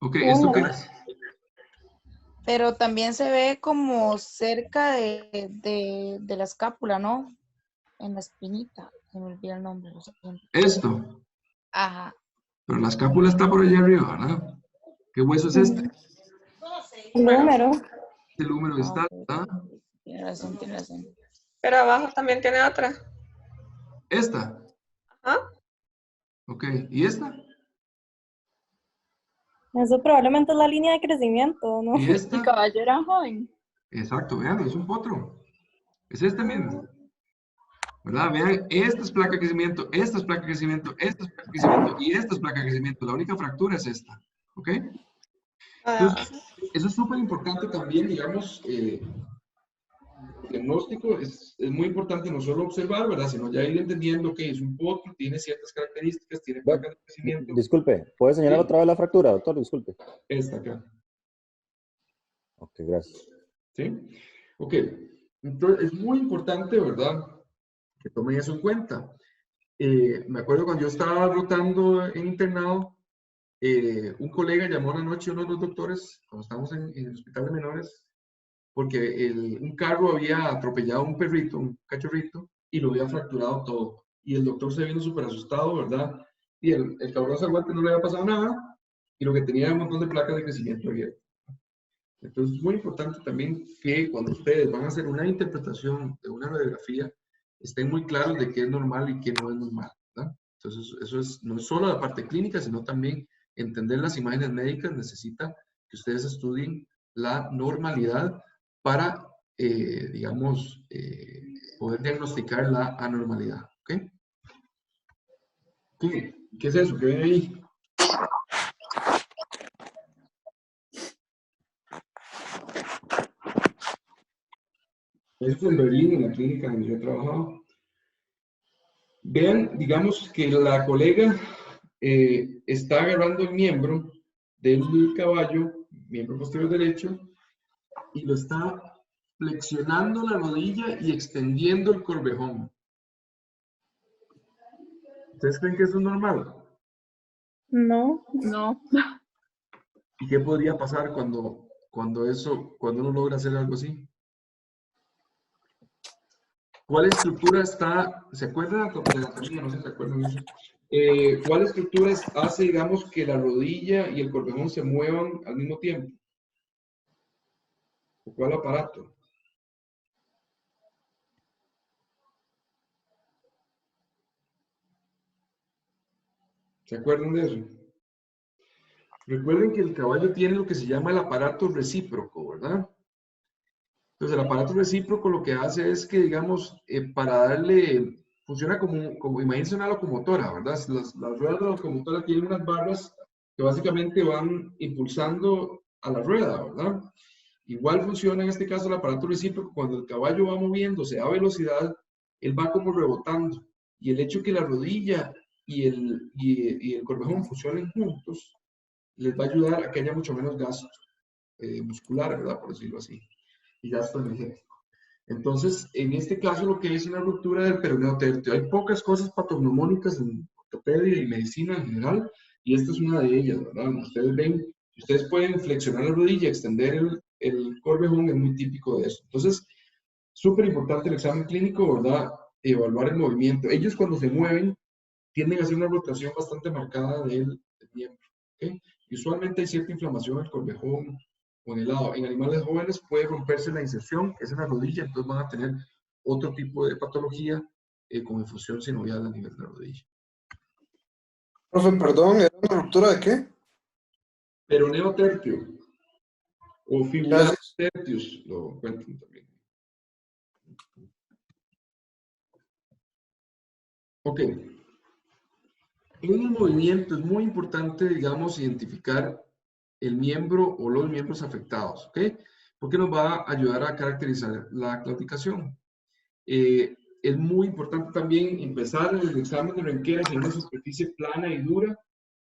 Ok, ¿esto qué Una. es? Pero también se ve como cerca de la escápula, ¿no? En la espinita. Se me olvida el nombre, lo siento. Esto. Ajá. Pero la escápula está por allá arriba, ¿verdad? ¿Qué hueso es este? El número. El húmero Ah, distal, ok. ¿verdad? Tiene razón, tiene razón. Pero abajo también tiene otra. Esta. Ajá. Ok, ¿y esta? Eso probablemente es la línea de crecimiento, ¿no? ¿Y El esta? caballo era joven. Exacto, vean, es un potro. Es este mismo. ¿Verdad? Vean, esta es placa de crecimiento, esta es placa de crecimiento, esta es placa de crecimiento y esta es placa de crecimiento. La única fractura es esta. ¿Ok? Entonces, eso es súper importante también, digamos, el diagnóstico es muy importante no solo observar, ¿verdad? Sino ya ir entendiendo que es un potro, tiene ciertas características, tiene placas de crecimiento. Disculpe, ¿puede señalar Sí. otra vez la fractura, doctor? Disculpe. Esta acá. Ok, gracias. ¿Sí? Ok. Entonces, es muy importante, ¿verdad? Que tomen eso en cuenta. Me acuerdo cuando yo estaba rotando en internado, un colega llamó una noche a uno de los doctores, cuando estábamos en el hospital de menores, porque un carro había atropellado a un perrito, un cachorrito, y lo había fracturado todo. Y el doctor se vino súper asustado, ¿verdad? Y el cabrón salvante no le había pasado nada, y lo que tenía era un montón de placas de crecimiento abierto. Entonces es muy importante también que cuando ustedes van a hacer una interpretación de una radiografía, estén muy claros de qué es normal y qué no es normal, ¿verdad? Entonces eso no es solo la parte clínica, sino también entender las imágenes médicas necesita que ustedes estudien la normalidad para, digamos, poder diagnosticar la anormalidad, ¿ok? ¿Qué es eso? ¿Qué ven ahí? Eso es en Berlín, en la clínica donde yo he trabajado. Vean, digamos que la colega está agarrando el miembro del caballo, miembro posterior derecho, y lo está flexionando la rodilla y extendiendo el corvejón. ¿Ustedes creen que eso es normal? No. No. ¿Y qué podría pasar cuando uno logra hacer algo así? ¿Cuál estructura está, se acuerdan de la anatomía? No sé si se acuerdan de eso. ¿Cuál estructura hace, digamos, que la rodilla y el corvejón se muevan al mismo tiempo? ¿O cuál aparato? ¿Se acuerdan de eso? Recuerden que el caballo tiene lo que se llama el aparato recíproco, ¿verdad? Entonces, el aparato recíproco lo que hace es que, digamos, para darle funciona como imagínense una locomotora, ¿verdad? Las ruedas de la locomotora tienen unas barras que básicamente van impulsando a la rueda, ¿verdad? Igual funciona en este caso el aparato recíproco. Cuando el caballo va moviéndose a velocidad, él va como rebotando. Y el hecho que la rodilla y el corvejón funcionen juntos les va a ayudar a que haya mucho menos gasto muscular, ¿verdad? Por decirlo así. Y gasto energético. Entonces, en este caso, lo que es una ruptura del peroneo térteo. Hay pocas cosas patognomónicas en ortopedia y medicina en general, y esta es una de ellas, ¿verdad? Como ustedes ven, ustedes pueden flexionar la rodilla, extender el corvejón, es muy típico de eso. Entonces, súper importante el examen clínico, ¿verdad? Evaluar el movimiento. Ellos cuando se mueven tienden a hacer una rotación bastante marcada del miembro, ¿ok? Y usualmente hay cierta inflamación en el corvejón o en el lado. En animales jóvenes puede romperse la inserción, que es en la rodilla, entonces van a tener otro tipo de patología con infusión sinovial a nivel de la rodilla. Profe, perdón, ¿era una ruptura de qué? Peroneo térteo o fibular tertius, lo cuentan también. Ok. En el movimiento es muy importante, digamos, identificar el miembro o los miembros afectados, ¿ok? Porque nos va a ayudar a caracterizar la claudicación. Es muy importante también empezar el examen de renqueras en una superficie plana y dura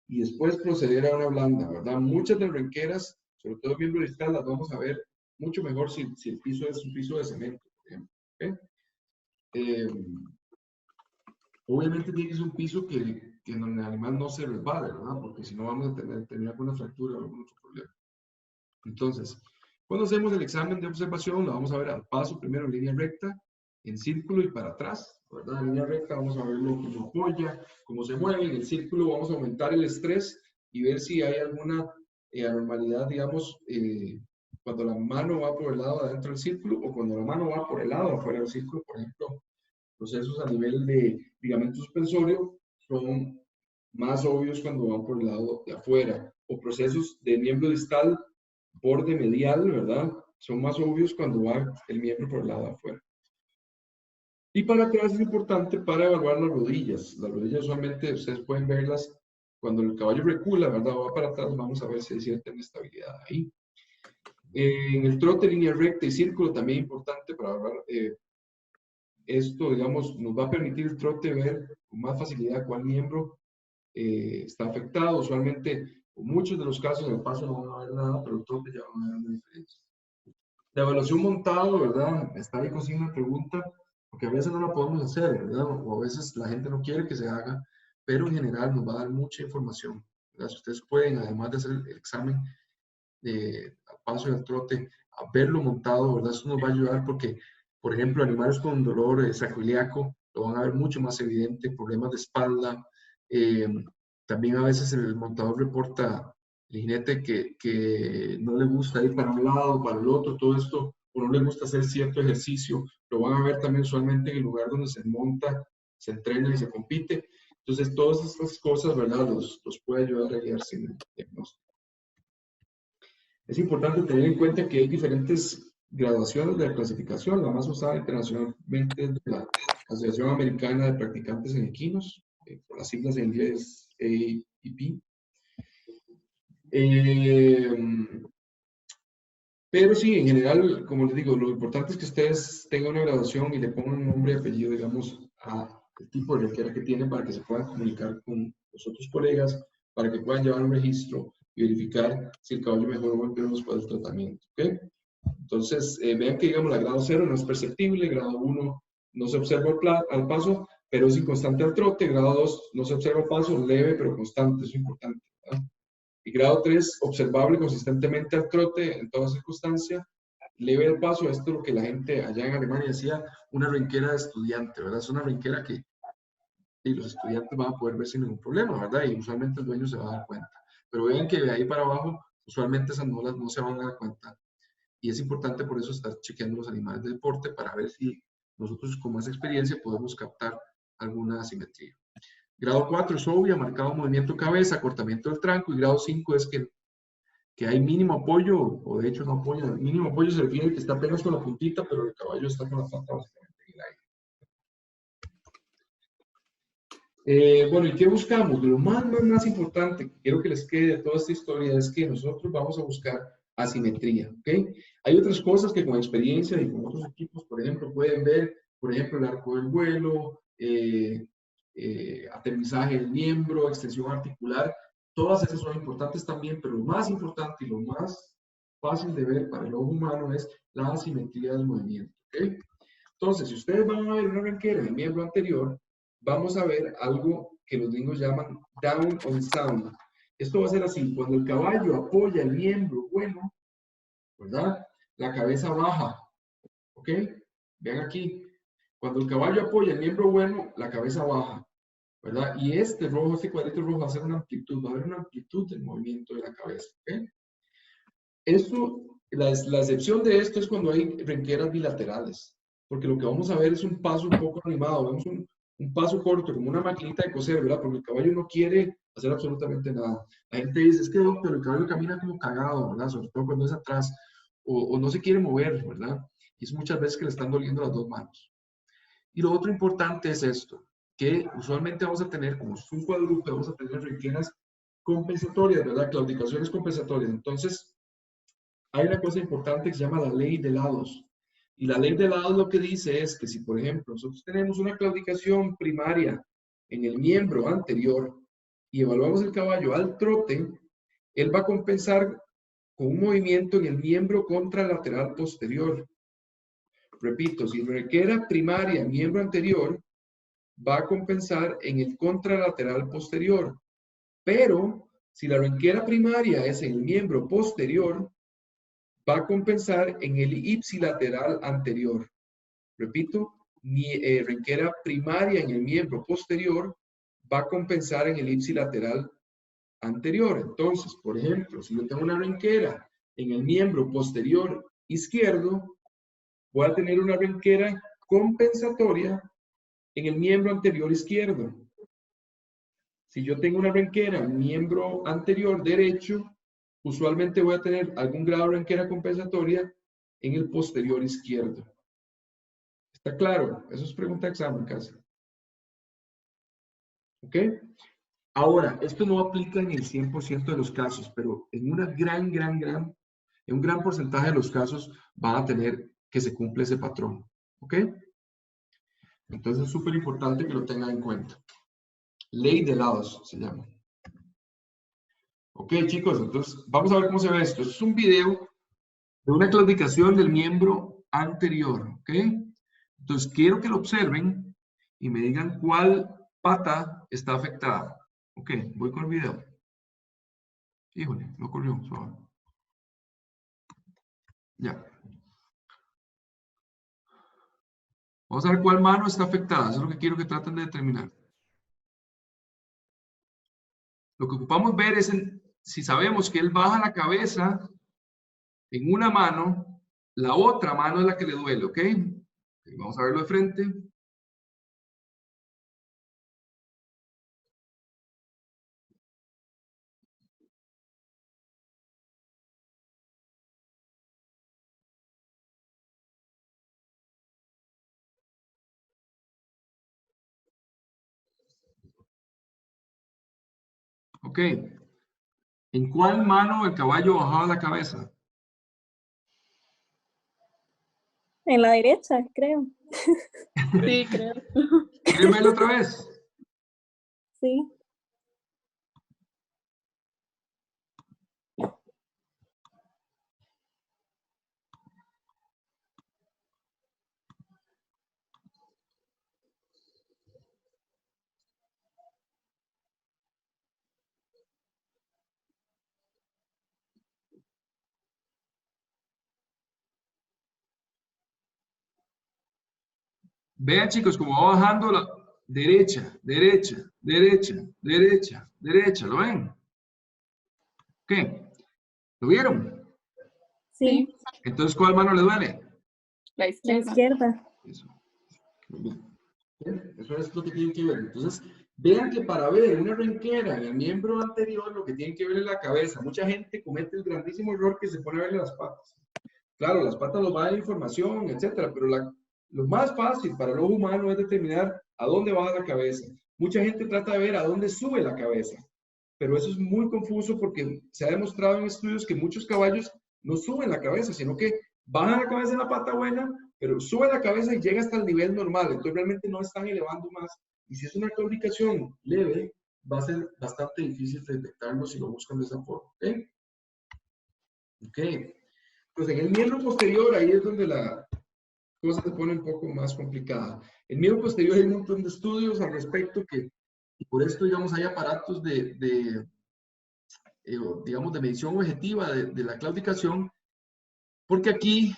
y después proceder a una blanda, ¿verdad? Muchas de las renqueras, sobre todo el miembro distal, las vamos a ver mucho mejor si el piso es un piso de cemento, por ejemplo, ¿ok? Obviamente tiene que ser un piso que en el animal no se resbale, ¿verdad? Porque si no vamos a tener alguna fractura o algún otro problema. Entonces, cuando hacemos el examen de observación, lo vamos a ver al paso, primero en línea recta, en círculo y para atrás, ¿verdad? En línea recta vamos a verlo cómo apoya, cómo se mueve. En el círculo vamos a aumentar el estrés y ver si hay alguna anormalidad, digamos, cuando la mano va por el lado de adentro del círculo o cuando la mano va por el lado afuera del círculo, por ejemplo. Procesos a nivel de ligamento suspensorio son más obvios cuando van por el lado de afuera, o procesos de miembro distal, borde medial, ¿verdad? Son más obvios cuando va el miembro por el lado de afuera. Y para atrás es importante para evaluar las rodillas. Las rodillas usualmente ustedes pueden verlas cuando el caballo recula, ¿verdad? Va para atrás, vamos a ver si hay cierta inestabilidad ahí. En el trote, línea recta y círculo también es importante para evaluar. Esto, digamos, nos va a permitir el trote ver con más facilidad cuál miembro está afectado. Usualmente, en muchos de los casos, en el paso no van a ver nada, pero el trote ya van a ver una diferencia. La evaluación montado, ¿verdad? Está ahí consigo una pregunta, porque a veces no la podemos hacer, ¿verdad? O a veces la gente no quiere que se haga, pero en general nos va a dar mucha información, ¿verdad? Si ustedes pueden, además de hacer el examen al paso y al trote, a verlo montado, ¿verdad? Eso nos va a ayudar porque, por ejemplo, animales con dolor sacroiliaco lo van a ver mucho más evidente, problemas de espalda. También a veces el montador reporta el jinete que no le gusta ir para un lado, para el otro, todo esto, o no le gusta hacer cierto ejercicio, lo van a ver también usualmente en el lugar donde se monta, se entrena y se compite. Entonces, todas estas cosas, ¿verdad? Los puede ayudar a guiarse en el diagnóstico. Es importante tener en cuenta que hay diferentes graduaciones de la clasificación. La más usada internacionalmente es de la Asociación Americana de Practicantes en Equinos, por las siglas en inglés AEP. Pero sí, en general, como les digo, lo importante es que ustedes tengan una graduación y le pongan un nombre y apellido, digamos, al tipo de renquera que tienen para que se puedan comunicar con los otros colegas, para que puedan llevar un registro y verificar si el caballo mejoró o empeoró después del tratamiento. ¿Okay? Entonces, vean que, digamos, la grado 0 no es perceptible, grado 1 no se observa al paso, pero es inconstante al trote, grado 2 no se observa al paso, leve pero constante, eso es importante, ¿verdad? Y grado 3, observable consistentemente al trote en toda circunstancia, leve al paso. Esto es lo que la gente allá en Alemania decía, una renquera de estudiante, ¿verdad? Es una renquera que los estudiantes van a poder ver sin ningún problema, ¿verdad? Y usualmente el dueño se va a dar cuenta. Pero vean que de ahí para abajo, usualmente esas nolas no se van a dar cuenta. Y es importante por eso estar chequeando los animales de deporte para ver si nosotros con más experiencia podemos captar alguna asimetría. Grado 4 es obvia, marcado movimiento cabeza, acortamiento del tranco, y grado 5 es que hay mínimo apoyo, o de hecho no apoya. El mínimo apoyo se refiere a que está apenas con la puntita, pero el caballo está con la pata básicamente en el aire. Bueno, ¿y qué buscamos? Lo más importante que quiero que les quede de toda esta historia es que nosotros vamos a buscar asimetría, ¿ok? Hay otras cosas que con experiencia y con otros equipos, por ejemplo, pueden ver, por ejemplo, el arco del vuelo, aterrizaje del miembro, extensión articular. Todas esas son importantes también, pero lo más importante y lo más fácil de ver para el ojo humano es la asimetría del movimiento, ¿ok? Entonces, si ustedes van a ver una ranquera en el miembro anterior, vamos a ver algo que los gringos llaman down on sound. Esto va a ser así, cuando el caballo apoya el miembro bueno, ¿verdad? La cabeza baja, ¿ok? Vean aquí, cuando el caballo apoya el miembro bueno, la cabeza baja, ¿verdad? Y este rojo, este cuadrito rojo va a ser una amplitud, va a haber una amplitud del movimiento de la cabeza, ¿ok? Esto, la excepción de esto es cuando hay renqueras bilaterales, porque lo que vamos a ver es un paso un poco animado, vemos un paso corto, como una maquinita de coser, ¿verdad? Porque el caballo no quiere hacer absolutamente nada. La gente dice, es que doctor, el caballo camina como cagado, ¿verdad? Sobre todo cuando es atrás, o no se quiere mover, ¿verdad? Y es muchas veces que le están doliendo las dos manos. Y lo otro importante es esto, que usualmente vamos a tener, como es un cuadrúpedo, vamos a tener renqueras compensatorias, ¿verdad? Claudicaciones compensatorias. Entonces, hay una cosa importante que se llama la ley de lados. Y la ley de lados lo que dice es que si, por ejemplo, nosotros tenemos una claudicación primaria en el miembro anterior y evaluamos el caballo al trote, él va a compensar con un movimiento en el miembro contralateral posterior. Repito, si renquera primaria miembro anterior, va a compensar en el contralateral posterior. Pero si la renquera primaria es en el miembro posterior, va a compensar en el ipsilateral anterior. Repito, renquera primaria en el miembro posterior va a compensar en el ipsilateral anterior. Entonces, por ejemplo, si yo tengo una renquera en el miembro posterior izquierdo, voy a tener una renquera compensatoria en el miembro anterior izquierdo. Si yo tengo una renquera en el miembro anterior derecho, usualmente voy a tener algún grado de renquera compensatoria en el posterior izquierdo. ¿Está claro? Eso es pregunta de examen casi. ¿Ok? Ahora, esto no aplica en el 100% de los casos, pero en una en un gran porcentaje de los casos van a tener que se cumple ese patrón. ¿Ok? Entonces es súper importante que lo tengan en cuenta. Ley de lados se llama. Ok, chicos, entonces vamos a ver cómo se ve esto. Esto es un video de una claudicación del miembro anterior, ¿ok? Entonces quiero que lo observen y me digan cuál pata está afectada. Ok, voy con el video. Híjole, no corrió, suave. Ya. Vamos a ver cuál mano está afectada. Eso es lo que quiero que traten de determinar. Lo que ocupamos ver es si sabemos que él baja la cabeza en una mano, la otra mano es la que le duele, ¿ok? Vamos a verlo de frente. Ok. ¿En cuál mano el caballo bajaba la cabeza? En la derecha, creo. Sí, creo. ¿Quieren verlo otra vez? Sí. Vean, chicos, cómo va bajando la derecha, derecha, derecha, derecha, derecha. ¿Lo ven? ¿Qué? ¿Lo vieron? Sí. Sí, Entonces, ¿cuál mano le duele? la La izquierda. izquierda. Eso. Muy bien. Bien, eso es lo que tienen que ver. Entonces, vean que para ver una renquera en el miembro anterior, lo que tienen que ver es la cabeza. Mucha gente comete el grandísimo error que se pone a ver las patas. Claro, las patas nos van a dar información, etcétera, pero lo más fácil para el ojo humano es determinar a dónde va la cabeza. Mucha gente trata de ver a dónde sube la cabeza, pero eso es muy confuso porque se ha demostrado en estudios que muchos caballos no suben la cabeza, sino que bajan la cabeza en la pata buena, pero sube la cabeza y llega hasta el nivel normal. Entonces realmente no están elevando más. Y si es una claudicación leve, va a ser bastante difícil de detectarlo si lo buscan de esa forma. ¿Ok? Ok. Pues en el miembro posterior, ahí es donde la cosa se pone un poco más complicada. En el miembro posterior hay un montón de estudios al respecto y por esto, digamos, hay aparatos digamos, de medición objetiva de la claudicación, porque aquí,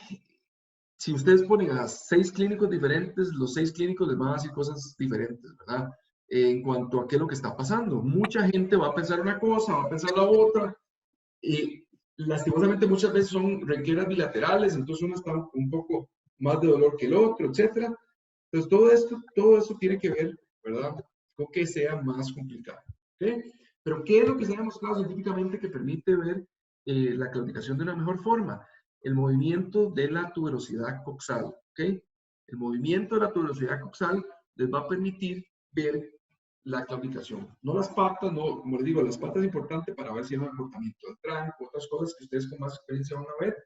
si ustedes ponen a 6 clínicos diferentes, los 6 clínicos les van a decir cosas diferentes, ¿verdad? En cuanto a qué es lo que está pasando. Mucha gente va a pensar una cosa, va a pensar la otra, y lastimosamente muchas veces son renqueras bilaterales, entonces uno está un poco más de dolor que el otro, etcétera. Entonces todo esto tiene que ver, ¿verdad?, con que sea más complicado. ¿Ok? Pero ¿qué es lo que se ha demostrado científicamente que permite ver la claudicación de una mejor forma? El movimiento de la tuberosidad coxal. ¿Ok? El movimiento de la tuberosidad coxal les va a permitir ver la claudicación. No las patas, no, como les digo, las patas es importante para ver si hay un comportamiento del tranco, otras cosas que ustedes con más experiencia van a ver.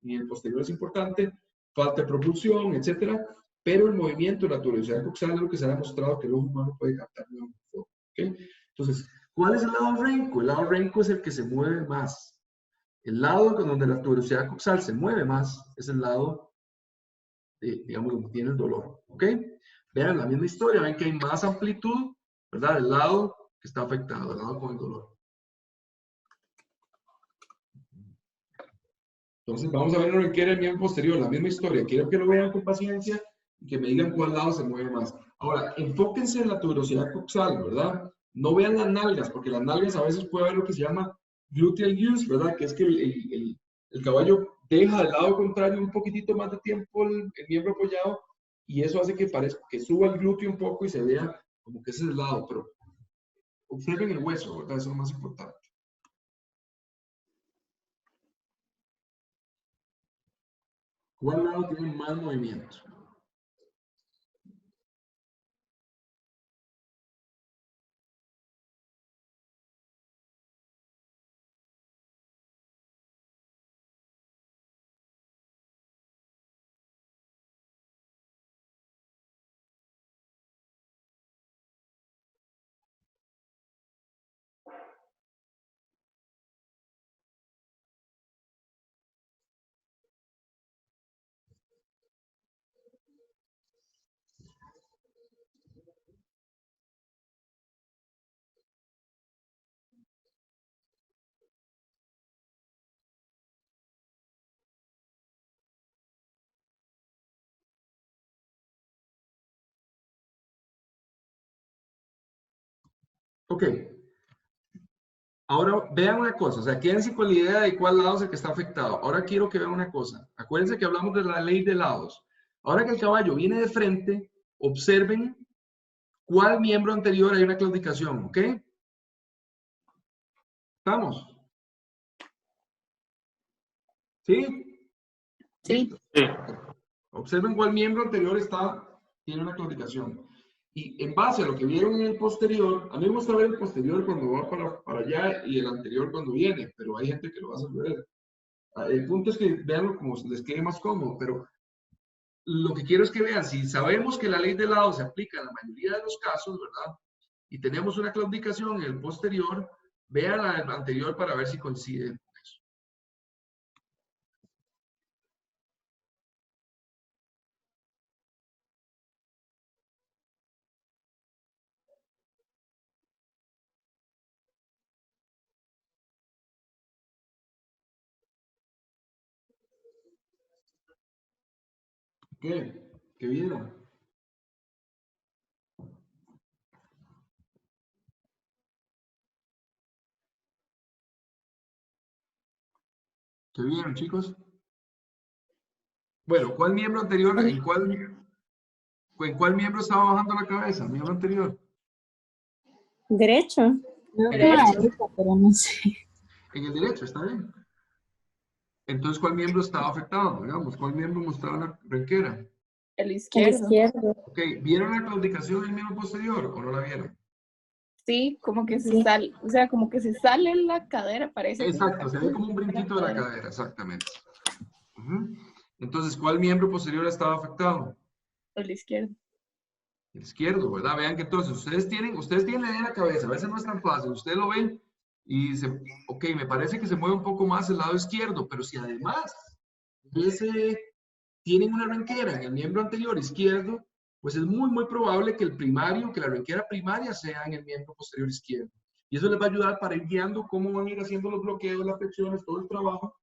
Y el posterior es importante, falta de propulsión, etcétera. Pero el movimiento de la tuberosidad coxal es lo que se ha demostrado que el ojo humano puede captar de una forma. ¿Okay? Entonces, ¿cuál es el lado renco? El lado renco es el que se mueve más. El lado donde la tuberosidad coxal se mueve más es el lado, digamos, donde tiene el dolor. ¿Ok? Vean la misma historia, ven que hay más amplitud, ¿verdad? El lado que está afectado, el lado con el dolor. Entonces, vamos a ver lo que quiere el miembro posterior, la misma historia. Quiero que lo vean con paciencia y que me digan cuál lado se mueve más. Ahora, enfóquense en la tuberosidad coxal, ¿verdad? No vean las nalgas, porque las nalgas a veces puede haber lo que se llama gluteal use, ¿verdad? Que es que el caballo deja al lado contrario un poquitito más de tiempo el miembro apoyado y eso hace que parezca que suba el glúteo un poco y se vea como que ese es el lado, pero observen el hueso, ¿verdad? Eso es lo más importante. ¿Cuál lado tiene más movimiento? Ok. Ahora vean una cosa, o sea, quédense con la idea de cuál lado es el que está afectado. Ahora quiero que vean una cosa. Acuérdense que hablamos de la ley de lados. Ahora que el caballo viene de frente, observen cuál miembro anterior hay una claudicación, ¿ok? ¿Estamos? ¿Sí? Sí. Observen cuál miembro anterior tiene una claudicación. Y en base a lo que vieron en el posterior, a mí me gusta ver el posterior cuando va para allá y el anterior cuando viene, pero hay gente que lo va a hacer ver. El punto es que veanlo como les quede más cómodo, pero lo que quiero es que vean, si sabemos que la ley de lado se aplica en la mayoría de los casos, ¿verdad? Y tenemos una claudicación en el posterior, vean la anterior para ver si coincide con eso. ¿Qué vieron? ¿Qué vieron, chicos? Bueno, ¿cuál miembro anterior, en cuál miembro estaba bajando la cabeza? ¿El miembro anterior? Derecho. Creo que Derecho. la derecha, pero no sé. En el derecho, está bien. Entonces, ¿cuál miembro estaba afectado? Digamos, ¿cuál miembro mostraba la renquera? El El izquierdo. izquierdo. Ok, ¿vieron la claudicación del miembro posterior o no la vieron? Sí, como que se Sí. sale, o sea, como que se sale la cadera, parece. Exacto, se ve como un brinquito de la cadera, exactamente. Ujú. Entonces, ¿cuál miembro posterior estaba afectado? El izquierdo. El izquierdo, ¿verdad? Vean que entonces ustedes tienen la idea en la cabeza, a veces no es tan fácil, ustedes lo ven y dicen, ok, me parece que se mueve un poco más el lado izquierdo, pero si además tienen una renquera en el miembro anterior izquierdo, pues es muy probable que la renquera primaria sea en el miembro posterior izquierdo. Y eso les va a ayudar para ir guiando cómo van a ir haciendo los bloqueos, las flexiones, todo el trabajo.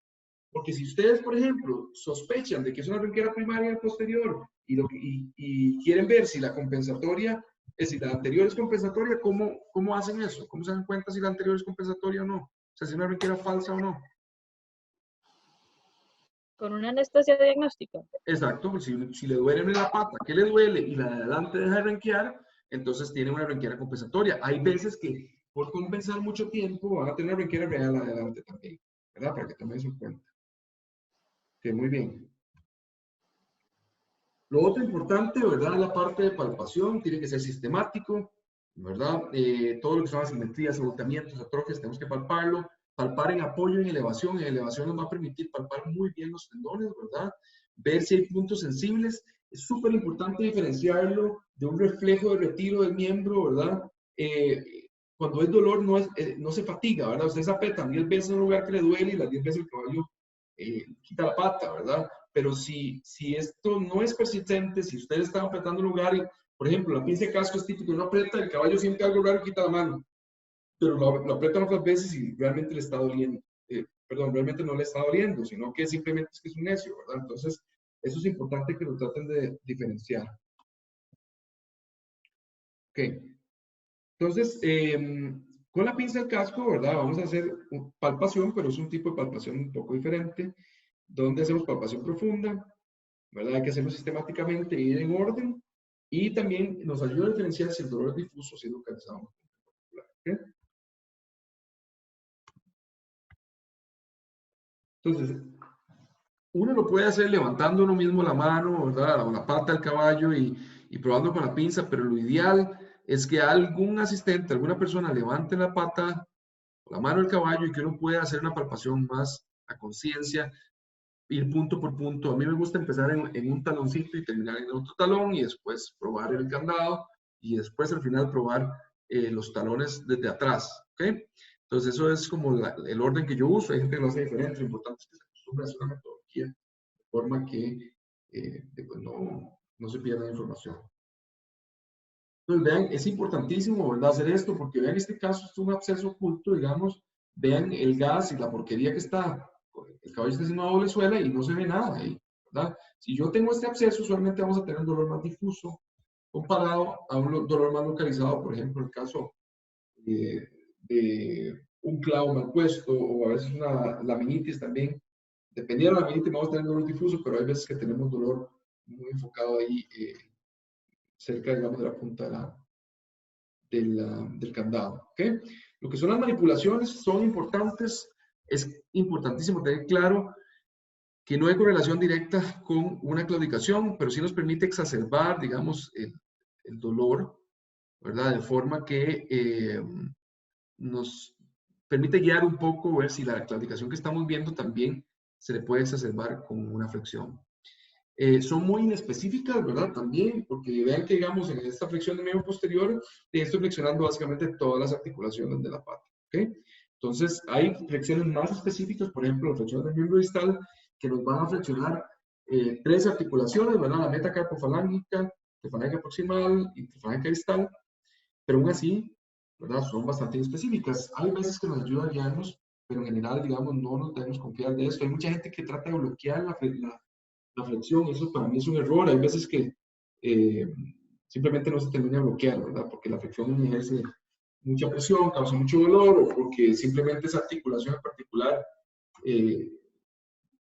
Porque si ustedes, por ejemplo, sospechan de que es una renquera primaria posterior y quieren ver si la compensatoria, si la anterior es compensatoria, ¿cómo hacen eso? ¿Cómo se dan cuenta si la anterior es compensatoria o no? O sea, si es una renquera falsa o no. Con una anestesia diagnóstica. Exacto, pues si le duele en la pata, que le duele y la de adelante deja de renquear, entonces tiene una renquera compensatoria. Hay veces que por compensar mucho tiempo van a tener una renquera real la de adelante también, ¿verdad? Para que tomen eso en cuenta. Ok, muy bien. Lo otro importante, ¿verdad? La parte de palpación tiene que ser sistemático, ¿verdad? Todo lo que son asimetrías, agotamientos, atrofias, tenemos que palparlo. Palpar en apoyo, en elevación. En elevación nos va a permitir palpar muy bien los tendones, ¿verdad? Ver si hay puntos sensibles. Es súper importante diferenciarlo de un reflejo de retiro del miembro, ¿verdad? Cuando es dolor no se fatiga, ¿verdad? Usted se aprieta 10 veces en un lugar que le duele y las 10 veces el caballo quita la pata, ¿verdad? Pero si esto no es persistente, si ustedes están apretando un lugar y, por ejemplo, la pinza de casco es típico, uno aprieta, el caballo siente algo raro y quita la mano, pero lo aprietan otras veces y realmente le está doliendo. Realmente no le está doliendo, sino que simplemente es que es un necio, ¿verdad? Entonces, eso es importante que lo traten de diferenciar. Ok. Entonces, con la pinza del casco, ¿verdad? Vamos a hacer palpación, pero es un tipo de palpación un poco diferente, donde hacemos palpación profunda, ¿verdad? Hay que hacerlo sistemáticamente, ir en orden, y también nos ayuda a diferenciar si el dolor es difuso o si es localizado. ¿Okay? Entonces, uno lo puede hacer levantando uno mismo la mano, ¿verdad? O la pata del caballo y probando con la pinza, pero lo ideal es que algún asistente, alguna persona levante la pata o la mano del caballo y que uno pueda hacer una palpación más a conciencia, ir punto por punto. A mí me gusta empezar en un taloncito y terminar en otro talón y después probar el candado y después al final probar los talones desde atrás. ¿Ok? Entonces eso es como el orden que yo uso. Hay gente que lo hace diferente. Lo importante es que se acostumbre a hacer una metodología de forma que pues no se pierda información. Entonces vean, es importantísimo, ¿verdad? Hacer esto porque vean, este caso es un absceso oculto, digamos. Vean el gas y la porquería que está. El caballo está haciendo una doble suela y no se ve nada ahí, ¿verdad? Si yo tengo este absceso, usualmente vamos a tener un dolor más difuso comparado a un dolor más localizado, por ejemplo, el caso de un clavo mal puesto o a veces una laminitis también. Dependiendo de la laminitis vamos a tener dolor difuso, pero hay veces que tenemos dolor muy enfocado ahí cerca, digamos, de la punta del candado. ¿Okay? Lo que son las manipulaciones son importantes. Es importantísimo tener claro que no hay correlación directa con una claudicación, pero sí nos permite exacerbar, digamos, el dolor, ¿verdad? De forma que nos permite guiar un poco, ver si la claudicación que estamos viendo también se le puede exacerbar con una flexión. Son muy inespecíficas, ¿verdad? También, porque vean que, digamos, en esta flexión del miembro posterior, estoy flexionando básicamente todas las articulaciones de la pata, ¿ok? Entonces, hay flexiones más específicas, por ejemplo, la flexión del miembro distal, que nos van a flexionar 3 articulaciones, ¿verdad? La metacarpofalángica, trifalángica proximal y trifalángica distal, pero aún así, ¿verdad? Son bastante específicas. Hay veces que nos ayuda a guiarnos, pero en general, digamos, no nos debemos confiar de esto. Hay mucha gente que trata de bloquear la flexión, eso para mí es un error. Hay veces que simplemente no se termina de bloquear, ¿verdad? Porque la flexión ejerce mucha presión, causa mucho dolor, o porque simplemente esa articulación en particular,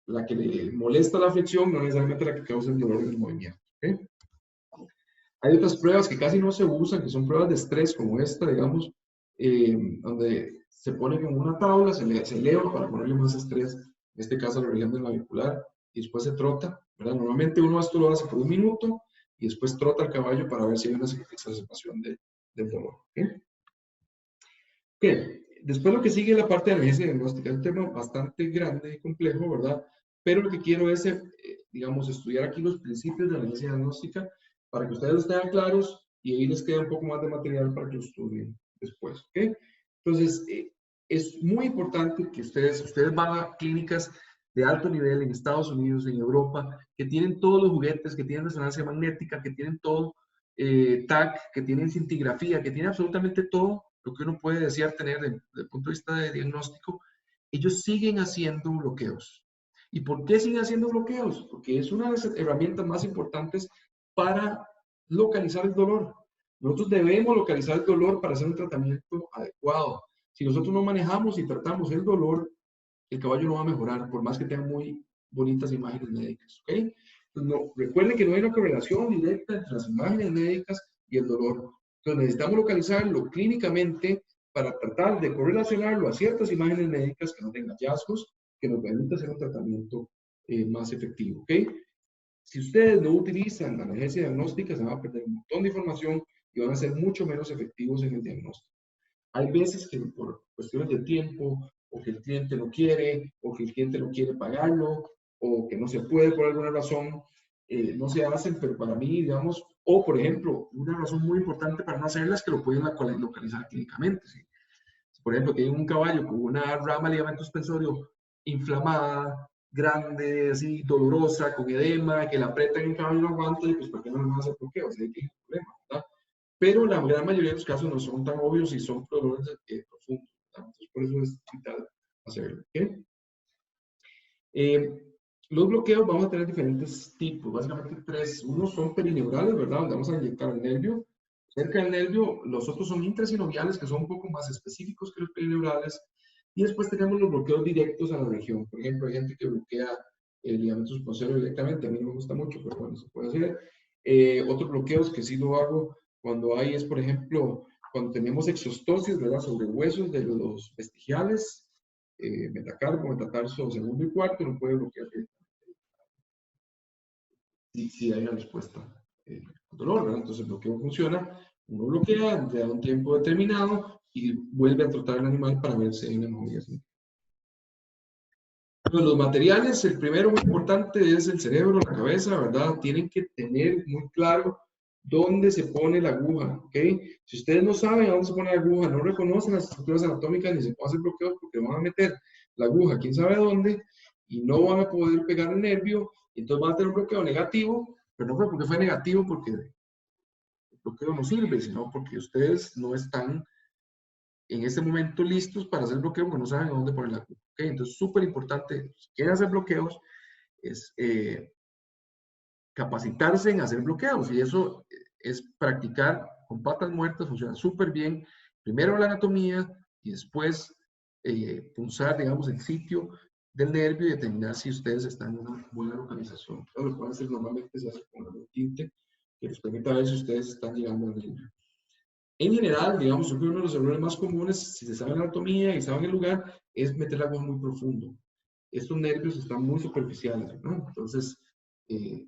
la que le molesta la flexión, no necesariamente la que causa el dolor del movimiento. ¿Okay? Hay otras pruebas que casi no se usan, que son pruebas de estrés, como esta, digamos, donde se pone como una tabla, se eleva para ponerle más estrés, en este caso a la región del navicular, y después se trota, ¿verdad? Normalmente uno esto lo hace por 1 minuto y después trota el caballo para ver si hay una exacerbación del dolor. ¿Okay? Okay. Después lo que sigue es la parte de analgesia diagnóstica. Es un tema bastante grande y complejo, ¿verdad? Pero lo que quiero es, digamos, estudiar aquí los principios de la analgesia diagnóstica para que ustedes estén claros y ahí les queda un poco más de material para que lo estudien después. ¿Okay? Entonces, es muy importante que ustedes van a clínicas de alto nivel en Estados Unidos, en Europa, que tienen todos los juguetes, que tienen resonancia magnética, que tienen todo, TAC, que tienen cintigrafía, que tienen absolutamente todo lo que uno puede desear tener desde el punto de vista de diagnóstico. Ellos siguen haciendo bloqueos. ¿Y por qué siguen haciendo bloqueos? Porque es una de las herramientas más importantes para localizar el dolor. Nosotros debemos localizar el dolor para hacer un tratamiento adecuado. Si nosotros no manejamos y tratamos el dolor, el caballo no va a mejorar, por más que tenga muy bonitas imágenes médicas. ¿Okay? Entonces, no, recuerden que no hay una correlación directa entre las imágenes médicas y el dolor. Entonces necesitamos localizarlo clínicamente para tratar de correlacionarlo a ciertas imágenes médicas que no tengan hallazgos, que nos permitan hacer un tratamiento más efectivo. ¿Okay? Si ustedes no utilizan la analgesia diagnóstica, se van a perder un montón de información y van a ser mucho menos efectivos en el diagnóstico. Hay veces que por cuestiones de tiempo, o que el cliente no quiere, o que el cliente no quiere pagarlo, o que no se puede por alguna razón, no se hacen, pero para mí, digamos, o por ejemplo, una razón muy importante para no hacerlas es que lo pueden localizar clínicamente. ¿Sí? Si, por ejemplo, tienen un caballo con una rama de ligamento suspensorio inflamada, grande, así, dolorosa, con edema, que la apretan en el caballo y no aguanta, y pues ¿por qué no le van a hacer bloqueo? O sea, hay que ir problema, ¿verdad? Pero la gran mayoría de los casos no son tan obvios y son dolores profundos. Entonces, por eso es vital hacerlo. ¿Okay? Los bloqueos vamos a tener diferentes tipos, básicamente 3. Unos son perineurales, ¿verdad? Donde vamos a inyectar el nervio. Cerca del nervio, los otros son intrasinoviales, que son un poco más específicos que los perineurales. Y después tenemos los bloqueos directos a la región. Por ejemplo, hay gente que bloquea el ligamento suspensorio directamente. A mí no me gusta mucho, pero bueno, se puede hacer. Otros bloqueos que sí lo hago cuando hay es, por ejemplo, cuando tenemos exostosis, ¿verdad? Sobre huesos de los vestigiales, metacarpo, metatarso segundo y cuarto, no puede bloquear si hay una respuesta al dolor, ¿verdad? Entonces el bloqueo funciona, uno bloquea, le da un tiempo determinado y vuelve a trotar al animal para ver si hay una mejoría. Pues los materiales, el primero muy importante es el cerebro, la cabeza, ¿verdad? Tienen que tener muy claro dónde se pone la aguja, ¿ok? Si ustedes no saben a dónde se pone la aguja, no reconocen las estructuras anatómicas ni se pueden hacer bloqueos porque van a meter la aguja quién sabe dónde y no van a poder pegar el nervio, y entonces van a tener un bloqueo negativo, pero no fue porque fue negativo porque el bloqueo no sirve, sino porque ustedes no están en este momento listos para hacer bloqueo porque no saben a dónde poner la aguja. ¿Okay? Entonces, súper importante, si quieren hacer bloqueos, es capacitarse en hacer bloqueos, y eso es practicar con patas muertas, funciona súper bien. Primero la anatomía y después punzar, digamos, el sitio del nervio y determinar si ustedes están en una buena localización. Entonces, lo que pueden hacer normalmente se hace con un tinte que les permita ver si ustedes están llegando al nervio. En general, digamos, yo creo que uno de los errores más comunes, si se sabe la anatomía y saben el lugar, es meter la aguja muy profundo. Estos nervios están muy superficiales, ¿no? Entonces,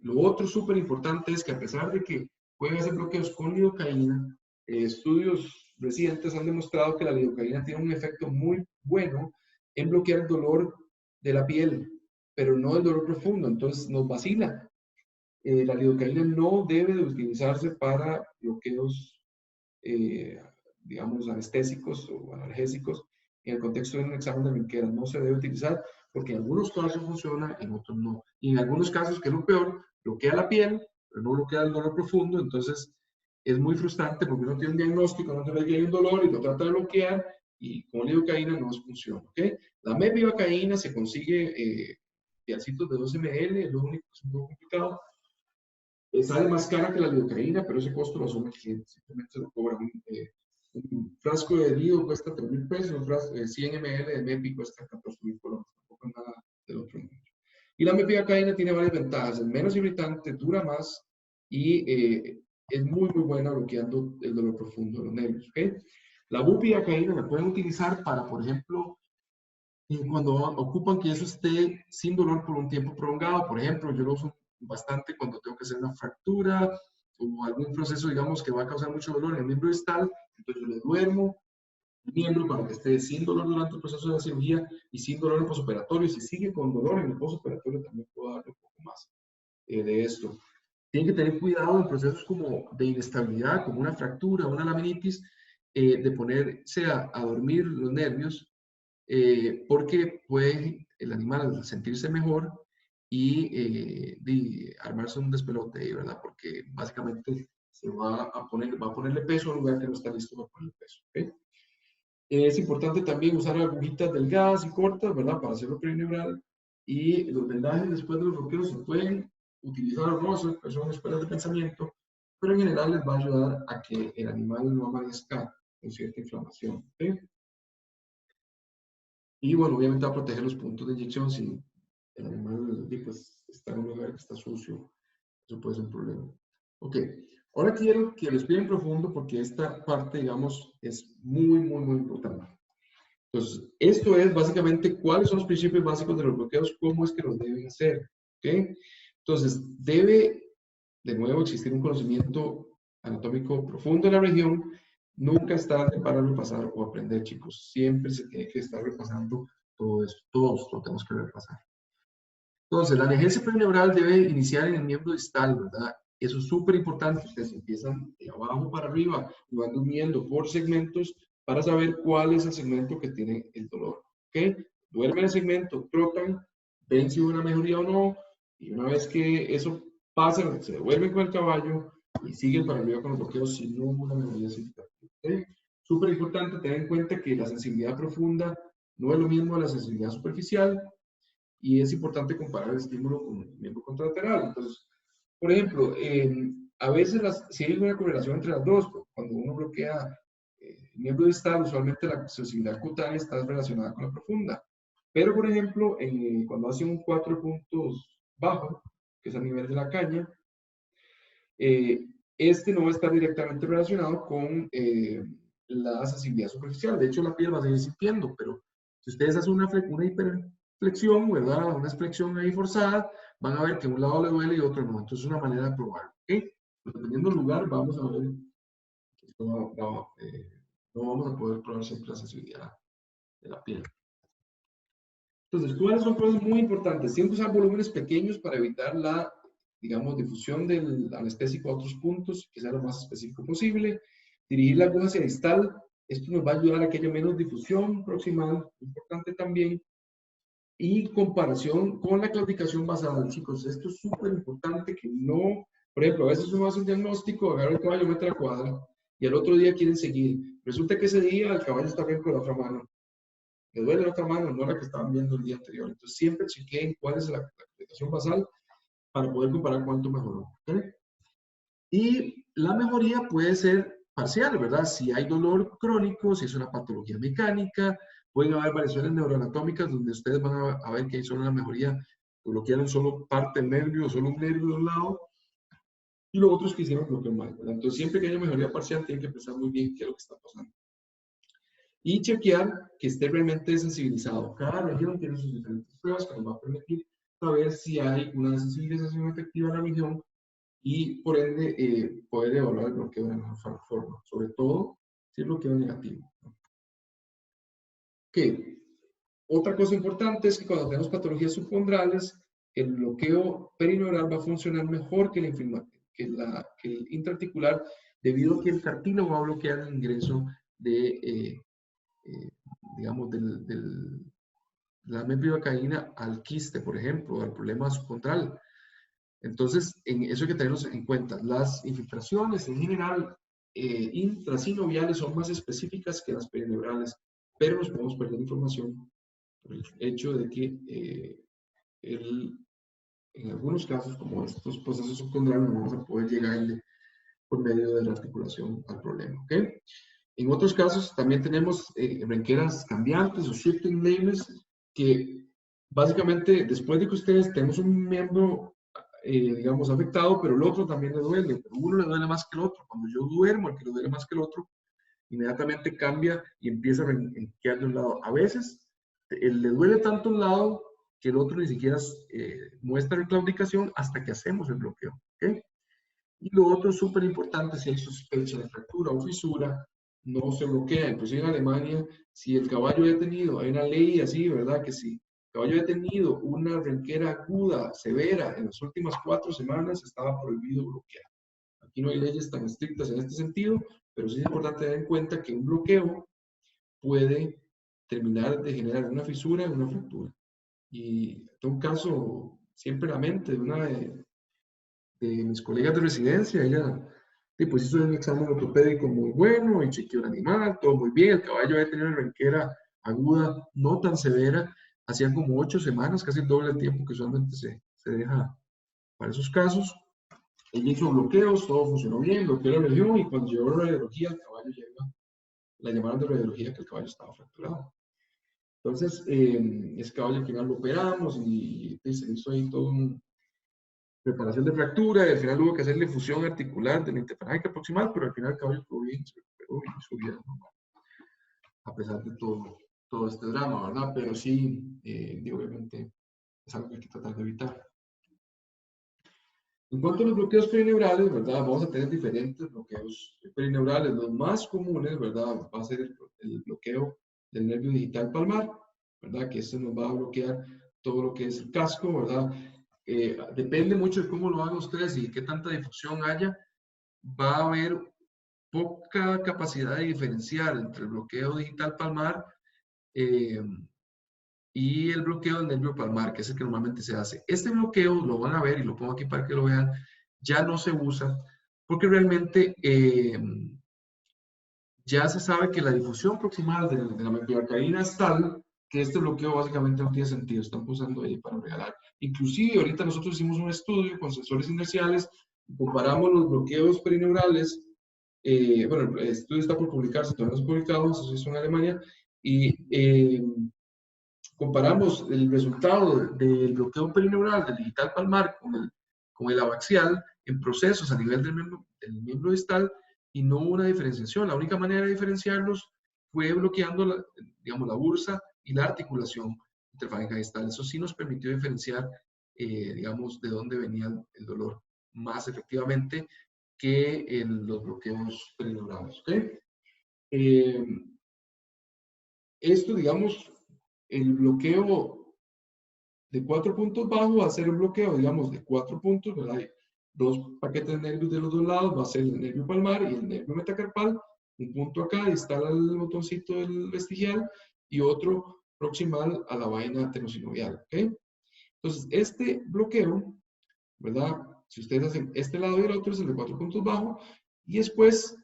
lo otro súper importante es que a pesar de que pueden hacer bloqueos con lidocaína, estudios recientes han demostrado que la lidocaína tiene un efecto muy bueno en bloquear el dolor de la piel, pero no el dolor profundo, entonces nos vacila. La lidocaína no debe de utilizarse para bloqueos digamos, anestésicos o analgésicos en el contexto de un examen de Menquera. No se debe utilizar porque en algunos casos funciona, en otros no. Y en algunos casos, que es lo peor, bloquea la piel, pero no bloquea el dolor profundo. Entonces, es muy frustrante porque uno tiene un diagnóstico, no sabe que hay un dolor y lo trata de bloquear y con lidocaína no funciona. ¿Okay? La mepivacaína se consigue piacitos de 2 ml, es lo único que es un poco complicado. Sale más cara que la lidocaína, pero ese costo lo asume el cliente. Simplemente se lo cobra. Un frasco de lido cuesta 3,000 pesos, un frasco de 100 ml de MEPI cuesta 14,000 colones. Tampoco es nada del otro mundo. Y la mepivacaína tiene varias ventajas. Es menos irritante, dura más y es muy, muy buena bloqueando el dolor profundo de los nervios. ¿Okay? La bupivacaína la pueden utilizar para, por ejemplo, cuando ocupan que eso esté sin dolor por un tiempo prolongado. Por ejemplo, yo lo uso bastante cuando tengo que hacer una fractura o algún proceso, digamos, que va a causar mucho dolor en el miembro distal. Entonces yo le duermo el miembro para que esté sin dolor durante el proceso de la cirugía y sin dolor en el postoperatorio. Si sigue con dolor en el postoperatorio, también puedo darle un poco más de esto. Tienen que tener cuidado en procesos como de inestabilidad, como una fractura, una laminitis, de ponerse a dormir los nervios, porque puede el animal sentirse mejor y armarse un despelote, ¿verdad? Porque básicamente va a ponerle peso a un lugar que no está listo para ponerle peso. ¿Okay? Es importante también usar agujitas delgadas y cortas, ¿verdad? Para hacerlo perineural. Y los vendajes después de los bloqueos se pueden utilizar o no, son escuelas de pensamiento, pero en general les va a ayudar a que el animal no amanezca con cierta inflamación. ¿Okay? Y bueno, obviamente va a proteger los puntos de inyección si el animal pues, está en un lugar que está sucio. Eso puede ser un problema. Ok, ahora quiero que lo expliquen profundo porque esta parte, digamos, es muy importante. Entonces, esto es básicamente cuáles son los principios básicos de los bloqueos, cómo es que los deben hacer. ¿Ok? Entonces, debe, de nuevo, existir un conocimiento anatómico profundo de la región. Nunca es tarde para repasar o aprender, chicos. Siempre se tiene que estar repasando todo esto. Todos lo tenemos que repasar. Entonces, la emergencia perineural debe iniciar en el miembro distal, ¿verdad? Eso es súper importante. Ustedes empiezan de abajo para arriba y van durmiendo por segmentos para saber cuál es el segmento que tiene el dolor. ¿Ok? Duermen el segmento, trotan, ven si hubo una mejoría o no, y una vez que eso pasa, se devuelven con el caballo y siguen para arriba con los bloqueos si no hubo una mejoría significativa. ¿Ok? Súper importante tener en cuenta que la sensibilidad profunda no es lo mismo a la sensibilidad superficial, y es importante comparar el estímulo con el miembro contralateral. Entonces, por ejemplo, a veces si hay una correlación entre las dos, cuando uno bloquea el miembro distal, usualmente la sensibilidad cutánea está relacionada con la profunda. Pero, por ejemplo, cuando hacen un 4 puntos bajo, que es a nivel de la caña, este no va a estar directamente relacionado con la sensibilidad superficial. De hecho, la piel va a seguir sintiendo, pero si ustedes hacen una hiperflexión, ¿verdad? Una flexión ahí forzada, van a ver que un lado le duele y otro no. Entonces, es una manera de probar. ¿Ok? Dependiendo del lugar, vamos a ver que no vamos a poder probar siempre la sensibilidad de la piel. Entonces, ¿cuáles son cosas muy importantes? Siempre usar volúmenes pequeños para evitar la, digamos, difusión del anestésico a otros puntos, que sea lo más específico posible. Dirigir la aguja hacia distal. Esto nos va a ayudar a que haya menos difusión proximal, importante también. Y comparación con la claudicación basal, chicos. Esto es súper importante que no, por ejemplo, a veces uno hace un diagnóstico, agarra el caballo, mete la cuadra, y al otro día quieren seguir. Resulta que ese día el caballo está bien con la otra mano. Le duele la otra mano, no la que estaban viendo el día anterior. Entonces, siempre chequeen cuál es la claudicación basal para poder comparar cuánto mejoró. ¿Okay? Y la mejoría puede ser parcial, ¿verdad? Si hay dolor crónico, si es una patología mecánica, pueden haber variaciones neuroanatómicas donde ustedes van a ver que hay solo una mejoría, bloquearon solo parte del nervio, solo un nervio de un lado, y los otros que hicieron bloqueo mal, ¿verdad? Entonces, siempre que haya mejoría parcial, tienen que pensar muy bien qué es lo que está pasando. Y chequear que esté realmente sensibilizado. Cada región tiene sus diferentes pruebas que nos va a permitir saber si hay una sensibilización efectiva en la región y por ende poder evaluar el bloqueo de la mejor forma, sobre todo si el bloqueo es negativo. Okay. Otra cosa importante es que cuando tenemos patologías subcondrales, el bloqueo perineural va a funcionar mejor que el intraarticular, debido a que el cartílago va a bloquear el ingreso de digamos, de la mepivacaína al quiste, por ejemplo, al problema subcondral. Entonces, eso hay que tenerlo en cuenta. Las infiltraciones en general intrasinoviales son más específicas que las perineurales, pero nos podemos perder información por el hecho de que en algunos casos, como estos procesos subcondrales, no vamos a poder llegar por medio de la articulación al problema. ¿Okay? En otros casos también tenemos renqueras cambiantes o shifting labels, que básicamente después de que ustedes tenemos un miembro, digamos, afectado, pero el otro también le duele, pero uno le duele más que el otro. Cuando yo duermo, el que le duele más que el otro, inmediatamente cambia y empieza a renquear de un lado. A veces le duele tanto un lado que el otro ni siquiera muestra claudicación hasta que hacemos el bloqueo. ¿Okay? Y lo otro súper importante, si hay sospecha de fractura o fisura, no se bloquea. Inclusive en Alemania, si el caballo ha tenido, hay una ley así, ¿verdad? Que si el caballo ha tenido una renquera aguda, severa, en las últimas 4 semanas, estaba prohibido bloquear. Aquí no hay leyes tan estrictas en este sentido, pero sí es importante tener en cuenta que un bloqueo puede terminar de generar una fisura o una fractura. Y tengo un caso siempre en la mente de una de mis colegas de residencia. Ella pues hizo un examen ortopédico muy bueno y chequeó el animal, todo muy bien. El caballo había tenido una renquera aguda no tan severa, hacían como 8 semanas, casi el doble del tiempo que usualmente se deja para esos casos. Ella hizo bloqueos, todo funcionó bien, bloqueó la región y cuando llegó la radiología, el caballo llega, la llamaron de radiología que el caballo estaba fracturado. Entonces, ese caballo al final lo operamos y se hizo ahí toda una preparación de fractura y al final hubo que hacerle fusión articular de la interfalange proximal, pero al final el caballo quedó bien, se recuperó y su vida normal, a pesar de todo este drama, ¿verdad? Pero sí, obviamente es algo que hay que tratar de evitar. En cuanto a los bloqueos perineurales, ¿verdad? Vamos a tener diferentes bloqueos perineurales. Los más comunes, ¿verdad? Va a ser el bloqueo del nervio digital palmar, ¿verdad? Que este nos va a bloquear todo lo que es el casco, ¿verdad? Depende mucho de cómo lo hagan ustedes y qué tanta difusión haya. Va a haber poca capacidad de diferenciar entre el bloqueo digital palmar y el bloqueo del nervio palmar, que es el que normalmente se hace. Este bloqueo, lo van a ver y lo pongo aquí para que lo vean, ya no se usa porque realmente ya se sabe que la difusión proximal de la mepilarcaína es tal que este bloqueo básicamente no tiene sentido, están usando ahí para regalar. Inclusive ahorita nosotros hicimos un estudio con sensores inerciales, comparamos los bloqueos perineurales, bueno, el estudio está por publicarse, todavía no se ha publicado, se hizo en Alemania, y comparamos el resultado del bloqueo perineural del digital palmar con el abaxial en procesos a nivel del miembro distal y no hubo una diferenciación. La única manera de diferenciarlos fue bloqueando, digamos, la bursa y la articulación interfalange distal. Eso sí nos permitió diferenciar, digamos, de dónde venía el dolor más efectivamente que los bloqueos perineurales. ¿Okay? Esto, digamos, el bloqueo de 4 puntos bajo va a ser un bloqueo, digamos, de 4 puntos, ¿verdad? Hay 2 paquetes de nervios de los 2 lados, va a ser el nervio palmar y el nervio metacarpal, un punto acá, instala el botoncito del vestigial y otro proximal a la vaina tenosynovial, ¿ok? Entonces, este bloqueo, ¿verdad? Si ustedes hacen este lado y el otro, es el de 4 puntos bajo, y después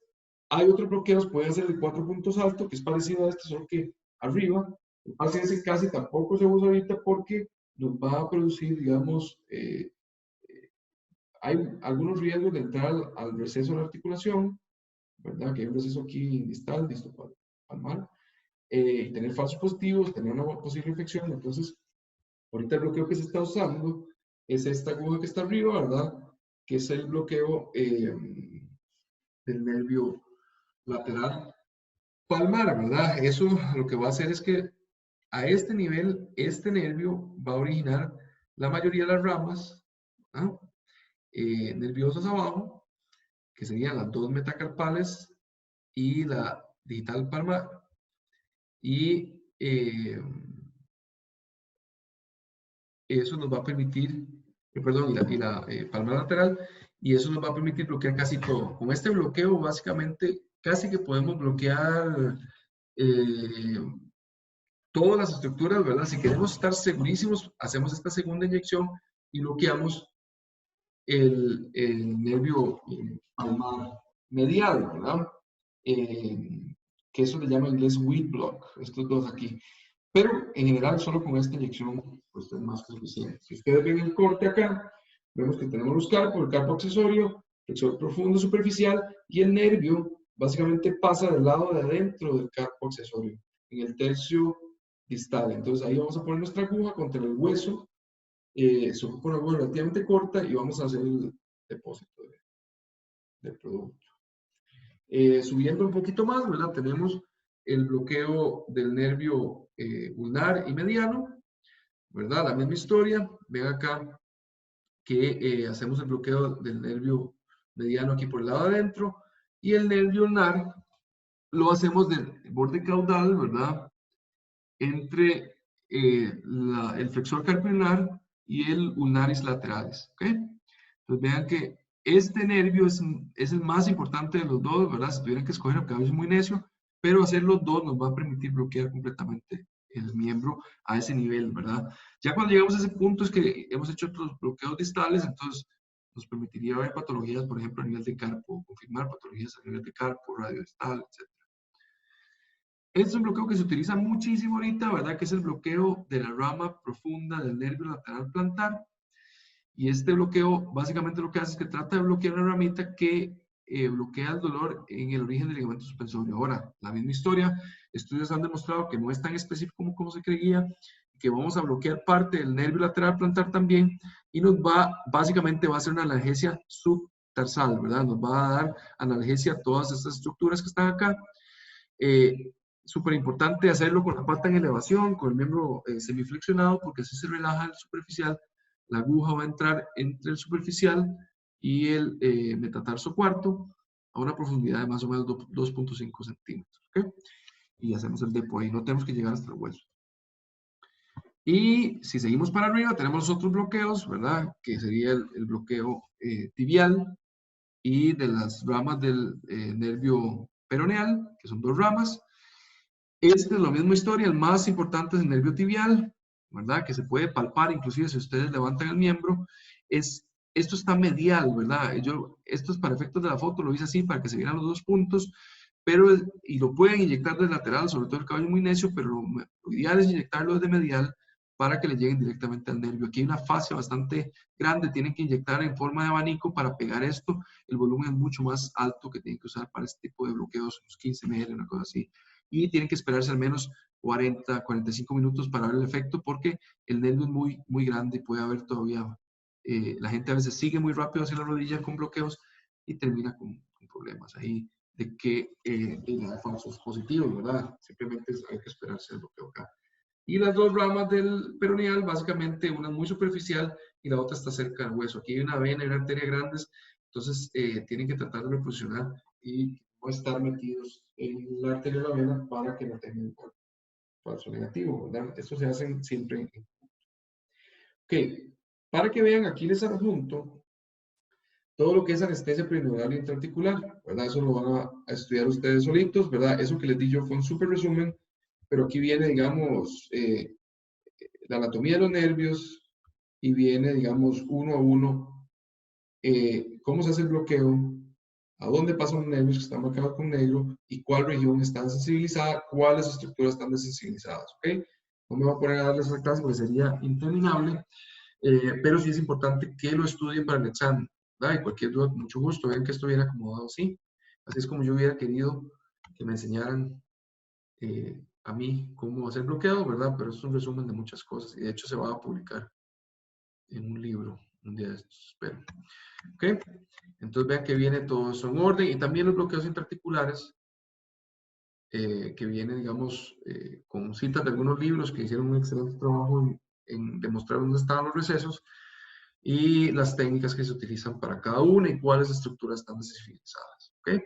hay otros bloqueos, pueden ser de 4 puntos alto, que es parecido a este, solo que arriba. Ese casi tampoco se usa ahorita porque nos va a producir, digamos, hay algunos riesgos de entrar al receso de la articulación, ¿verdad? Que hay un receso aquí distal, distal palmar, y tener falsos positivos, tener una posible infección. Entonces, ahorita el bloqueo que se está usando es esta aguja que está arriba, ¿verdad? Que es el bloqueo del nervio lateral palmar, ¿verdad? Eso lo que va a hacer es que a este nivel, este nervio va a originar la mayoría de las ramas nerviosas abajo, que serían las 2 metacarpales y la digital palmar, y eso nos va a permitir, perdón, y la palmar lateral, y eso nos va a permitir bloquear casi todo. Con este bloqueo, básicamente, casi que podemos bloquear todas las estructuras, ¿verdad? Si queremos estar segurísimos, hacemos esta segunda inyección y bloqueamos el nervio palmar medial, ¿verdad? Que eso le llama en inglés wheat block, estos dos aquí. Pero en general, solo con esta inyección, pues es más que suficiente. Si ustedes ven el corte acá, vemos que tenemos los carpos, el carpo accesorio, flexor profundo superficial, y el nervio básicamente pasa del lado de adentro del carpo accesorio, en el tercio distal. Entonces ahí vamos a poner nuestra aguja contra el hueso, se ocupa una aguja relativamente corta y vamos a hacer el depósito del producto. Subiendo un poquito más, ¿verdad? Tenemos el bloqueo del nervio ulnar y mediano, ¿verdad? La misma historia. Ven acá que hacemos el bloqueo del nervio mediano aquí por el lado adentro y el nervio ulnar lo hacemos del borde caudal, ¿verdad? Entre el flexor carpio-ulnar y el ulnaris laterales, ¿ok? Entonces vean que este nervio es el más importante de los dos, ¿verdad? Si tuvieran que escoger, aunque a veces es muy necio, pero hacer los dos nos va a permitir bloquear completamente el miembro a ese nivel, ¿verdad? Ya cuando llegamos a ese punto es que hemos hecho otros bloqueos distales, entonces nos permitiría ver patologías, por ejemplo, a nivel de carpo, confirmar patologías a nivel de carpo, radiodistal, etc. Este es un bloqueo que se utiliza muchísimo ahorita, ¿verdad? Que es el bloqueo de la rama profunda del nervio lateral plantar. Y este bloqueo, básicamente lo que hace es que trata de bloquear una ramita que bloquea el dolor en el origen del ligamento suspensorio. Ahora, la misma historia, estudios han demostrado que no es tan específico como se creía, que vamos a bloquear parte del nervio lateral plantar también, y básicamente va a ser una analgesia subtarsal, ¿verdad? Nos va a dar analgesia a todas estas estructuras que están acá. Súper importante hacerlo con la pata en elevación, con el miembro semiflexionado, porque así se relaja el superficial. La aguja va a entrar entre el superficial y el metatarso cuarto a una profundidad de más o menos 2.5 centímetros. ¿Okay? Y hacemos el depo ahí, no tenemos que llegar hasta el hueso. Y si seguimos para arriba, tenemos otros bloqueos, ¿verdad? Que sería el bloqueo tibial y de las ramas del nervio peroneal, que son dos ramas. Este es la misma historia, el más importante es el nervio tibial, ¿verdad? Que se puede palpar, inclusive si ustedes levantan el miembro. Esto está medial, ¿verdad? Esto es para efectos de la foto, lo hice así para que se vieran los dos puntos, y lo pueden inyectar de lateral, sobre todo el cabello muy necio, pero lo ideal es inyectarlo desde medial para que le lleguen directamente al nervio. Aquí hay una fascia bastante grande, tienen que inyectar en forma de abanico para pegar esto. El volumen es mucho más alto que tienen que usar para este tipo de bloqueos, unos 15 ml, una cosa así. Y tienen que esperarse al menos 40, 45 minutos para ver el efecto, porque el nervio es muy, muy grande y puede haber todavía, la gente a veces sigue muy rápido hacia la rodilla con bloqueos y termina con problemas ahí de que hay falsos positivos, ¿verdad? Simplemente hay que esperarse el bloqueo acá. Y las dos ramas del peroneal, básicamente una es muy superficial y la otra está cerca del hueso. Aquí hay una vena y una arteria grandes, entonces tienen que tratar de reposicionar y no estar metidos en la arteria o la vena para que no tengan falso negativo, ¿verdad? Esto se hace siempre en... Ok, para que vean, aquí les adjunto todo lo que es anestesia perineural e intraarticular, ¿verdad? Eso lo van a estudiar ustedes solitos, ¿verdad? Eso que les di yo fue un súper resumen, pero aquí viene, digamos, la anatomía de los nervios y viene, digamos, uno a uno, cómo se hace el bloqueo, a dónde pasan los nervios que están marcados con negro y cuál región está sensibilizada, cuáles estructuras están desensibilizadas, ¿ok? No me voy a poner a darles esa clase porque sería interminable, pero sí es importante que lo estudien para el examen, ¿verdad? Y cualquier duda, con mucho gusto, vean que esto viene acomodado así. Así es como yo hubiera querido que me enseñaran a mí cómo hacer bloqueo, ¿verdad? Pero es un resumen de muchas cosas y de hecho se va a publicar en un libro un día de estos, espero. ¿Ok? Entonces vean que viene todo eso en orden y también los bloqueos intraarticulares que vienen, digamos, con citas de algunos libros que hicieron un excelente trabajo en demostrar dónde estaban los recesos y las técnicas que se utilizan para cada una y cuáles estructuras están desensibilizadas. ¿Ok?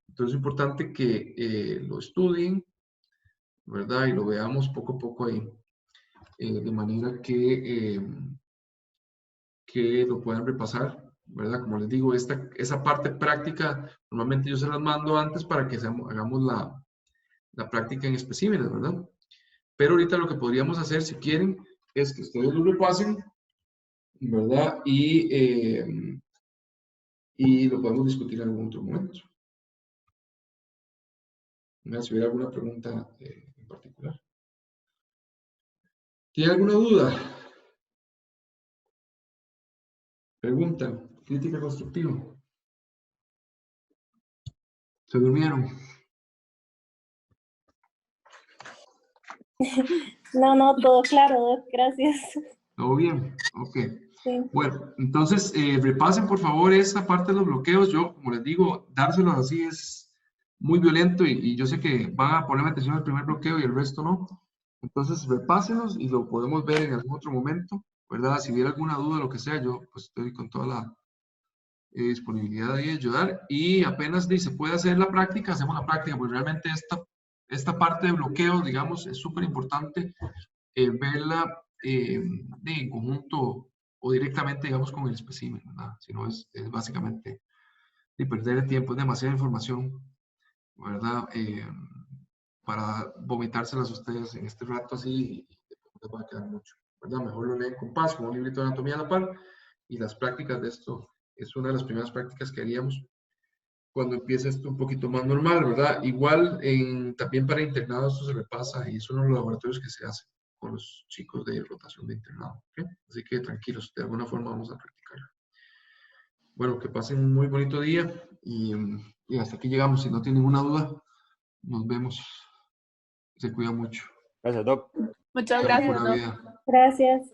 Entonces es importante que lo estudien, ¿verdad? Y lo veamos poco a poco ahí, de manera que lo puedan repasar, ¿verdad? Como les digo, esa parte práctica, normalmente yo se las mando antes para que hagamos la práctica en especímenes, ¿verdad? Pero ahorita lo que podríamos hacer, si quieren, es que ustedes lo repasen, ¿verdad? Y lo podemos discutir en algún otro momento. Si hubiera alguna pregunta en particular. ¿Tiene alguna duda? Pregunta, crítica constructiva. ¿Se durmieron? No, todo claro, Doc, gracias. ¿Todo bien? Ok. Sí. Bueno, entonces repasen por favor esa parte de los bloqueos. Yo, como les digo, dárselos así es muy violento y yo sé que van a ponerme atención al primer bloqueo y el resto no. Entonces, repásenos y lo podemos ver en algún otro momento, ¿verdad? Si hubiera alguna duda, lo que sea, yo pues estoy con toda la disponibilidad de ayudar y apenas se puede hacer la práctica, hacemos la práctica, porque realmente esta parte de bloqueo, digamos, es súper importante verla en conjunto o directamente, digamos, con el espécimen, ¿verdad? Si no es básicamente de perder el tiempo, es demasiada información, ¿verdad? Para vomitárselas a ustedes en este rato así, les va a quedar mucho, ¿verdad? Mejor lo leen con paz, con un librito de anatomía a la par, y las prácticas de esto es una de las primeras prácticas que haríamos cuando empiece esto un poquito más normal, ¿verdad? Igual, también para internados esto se repasa y son los laboratorios que se hacen con los chicos de rotación de internado, ¿ok? Así que tranquilos, de alguna forma vamos a practicarlo. Bueno, que pasen un muy bonito día y hasta aquí llegamos. Si no tienen ninguna duda, nos vemos. Se cuida mucho. Gracias, Doc. Muchas Pura gracias, Doc. vida. Gracias.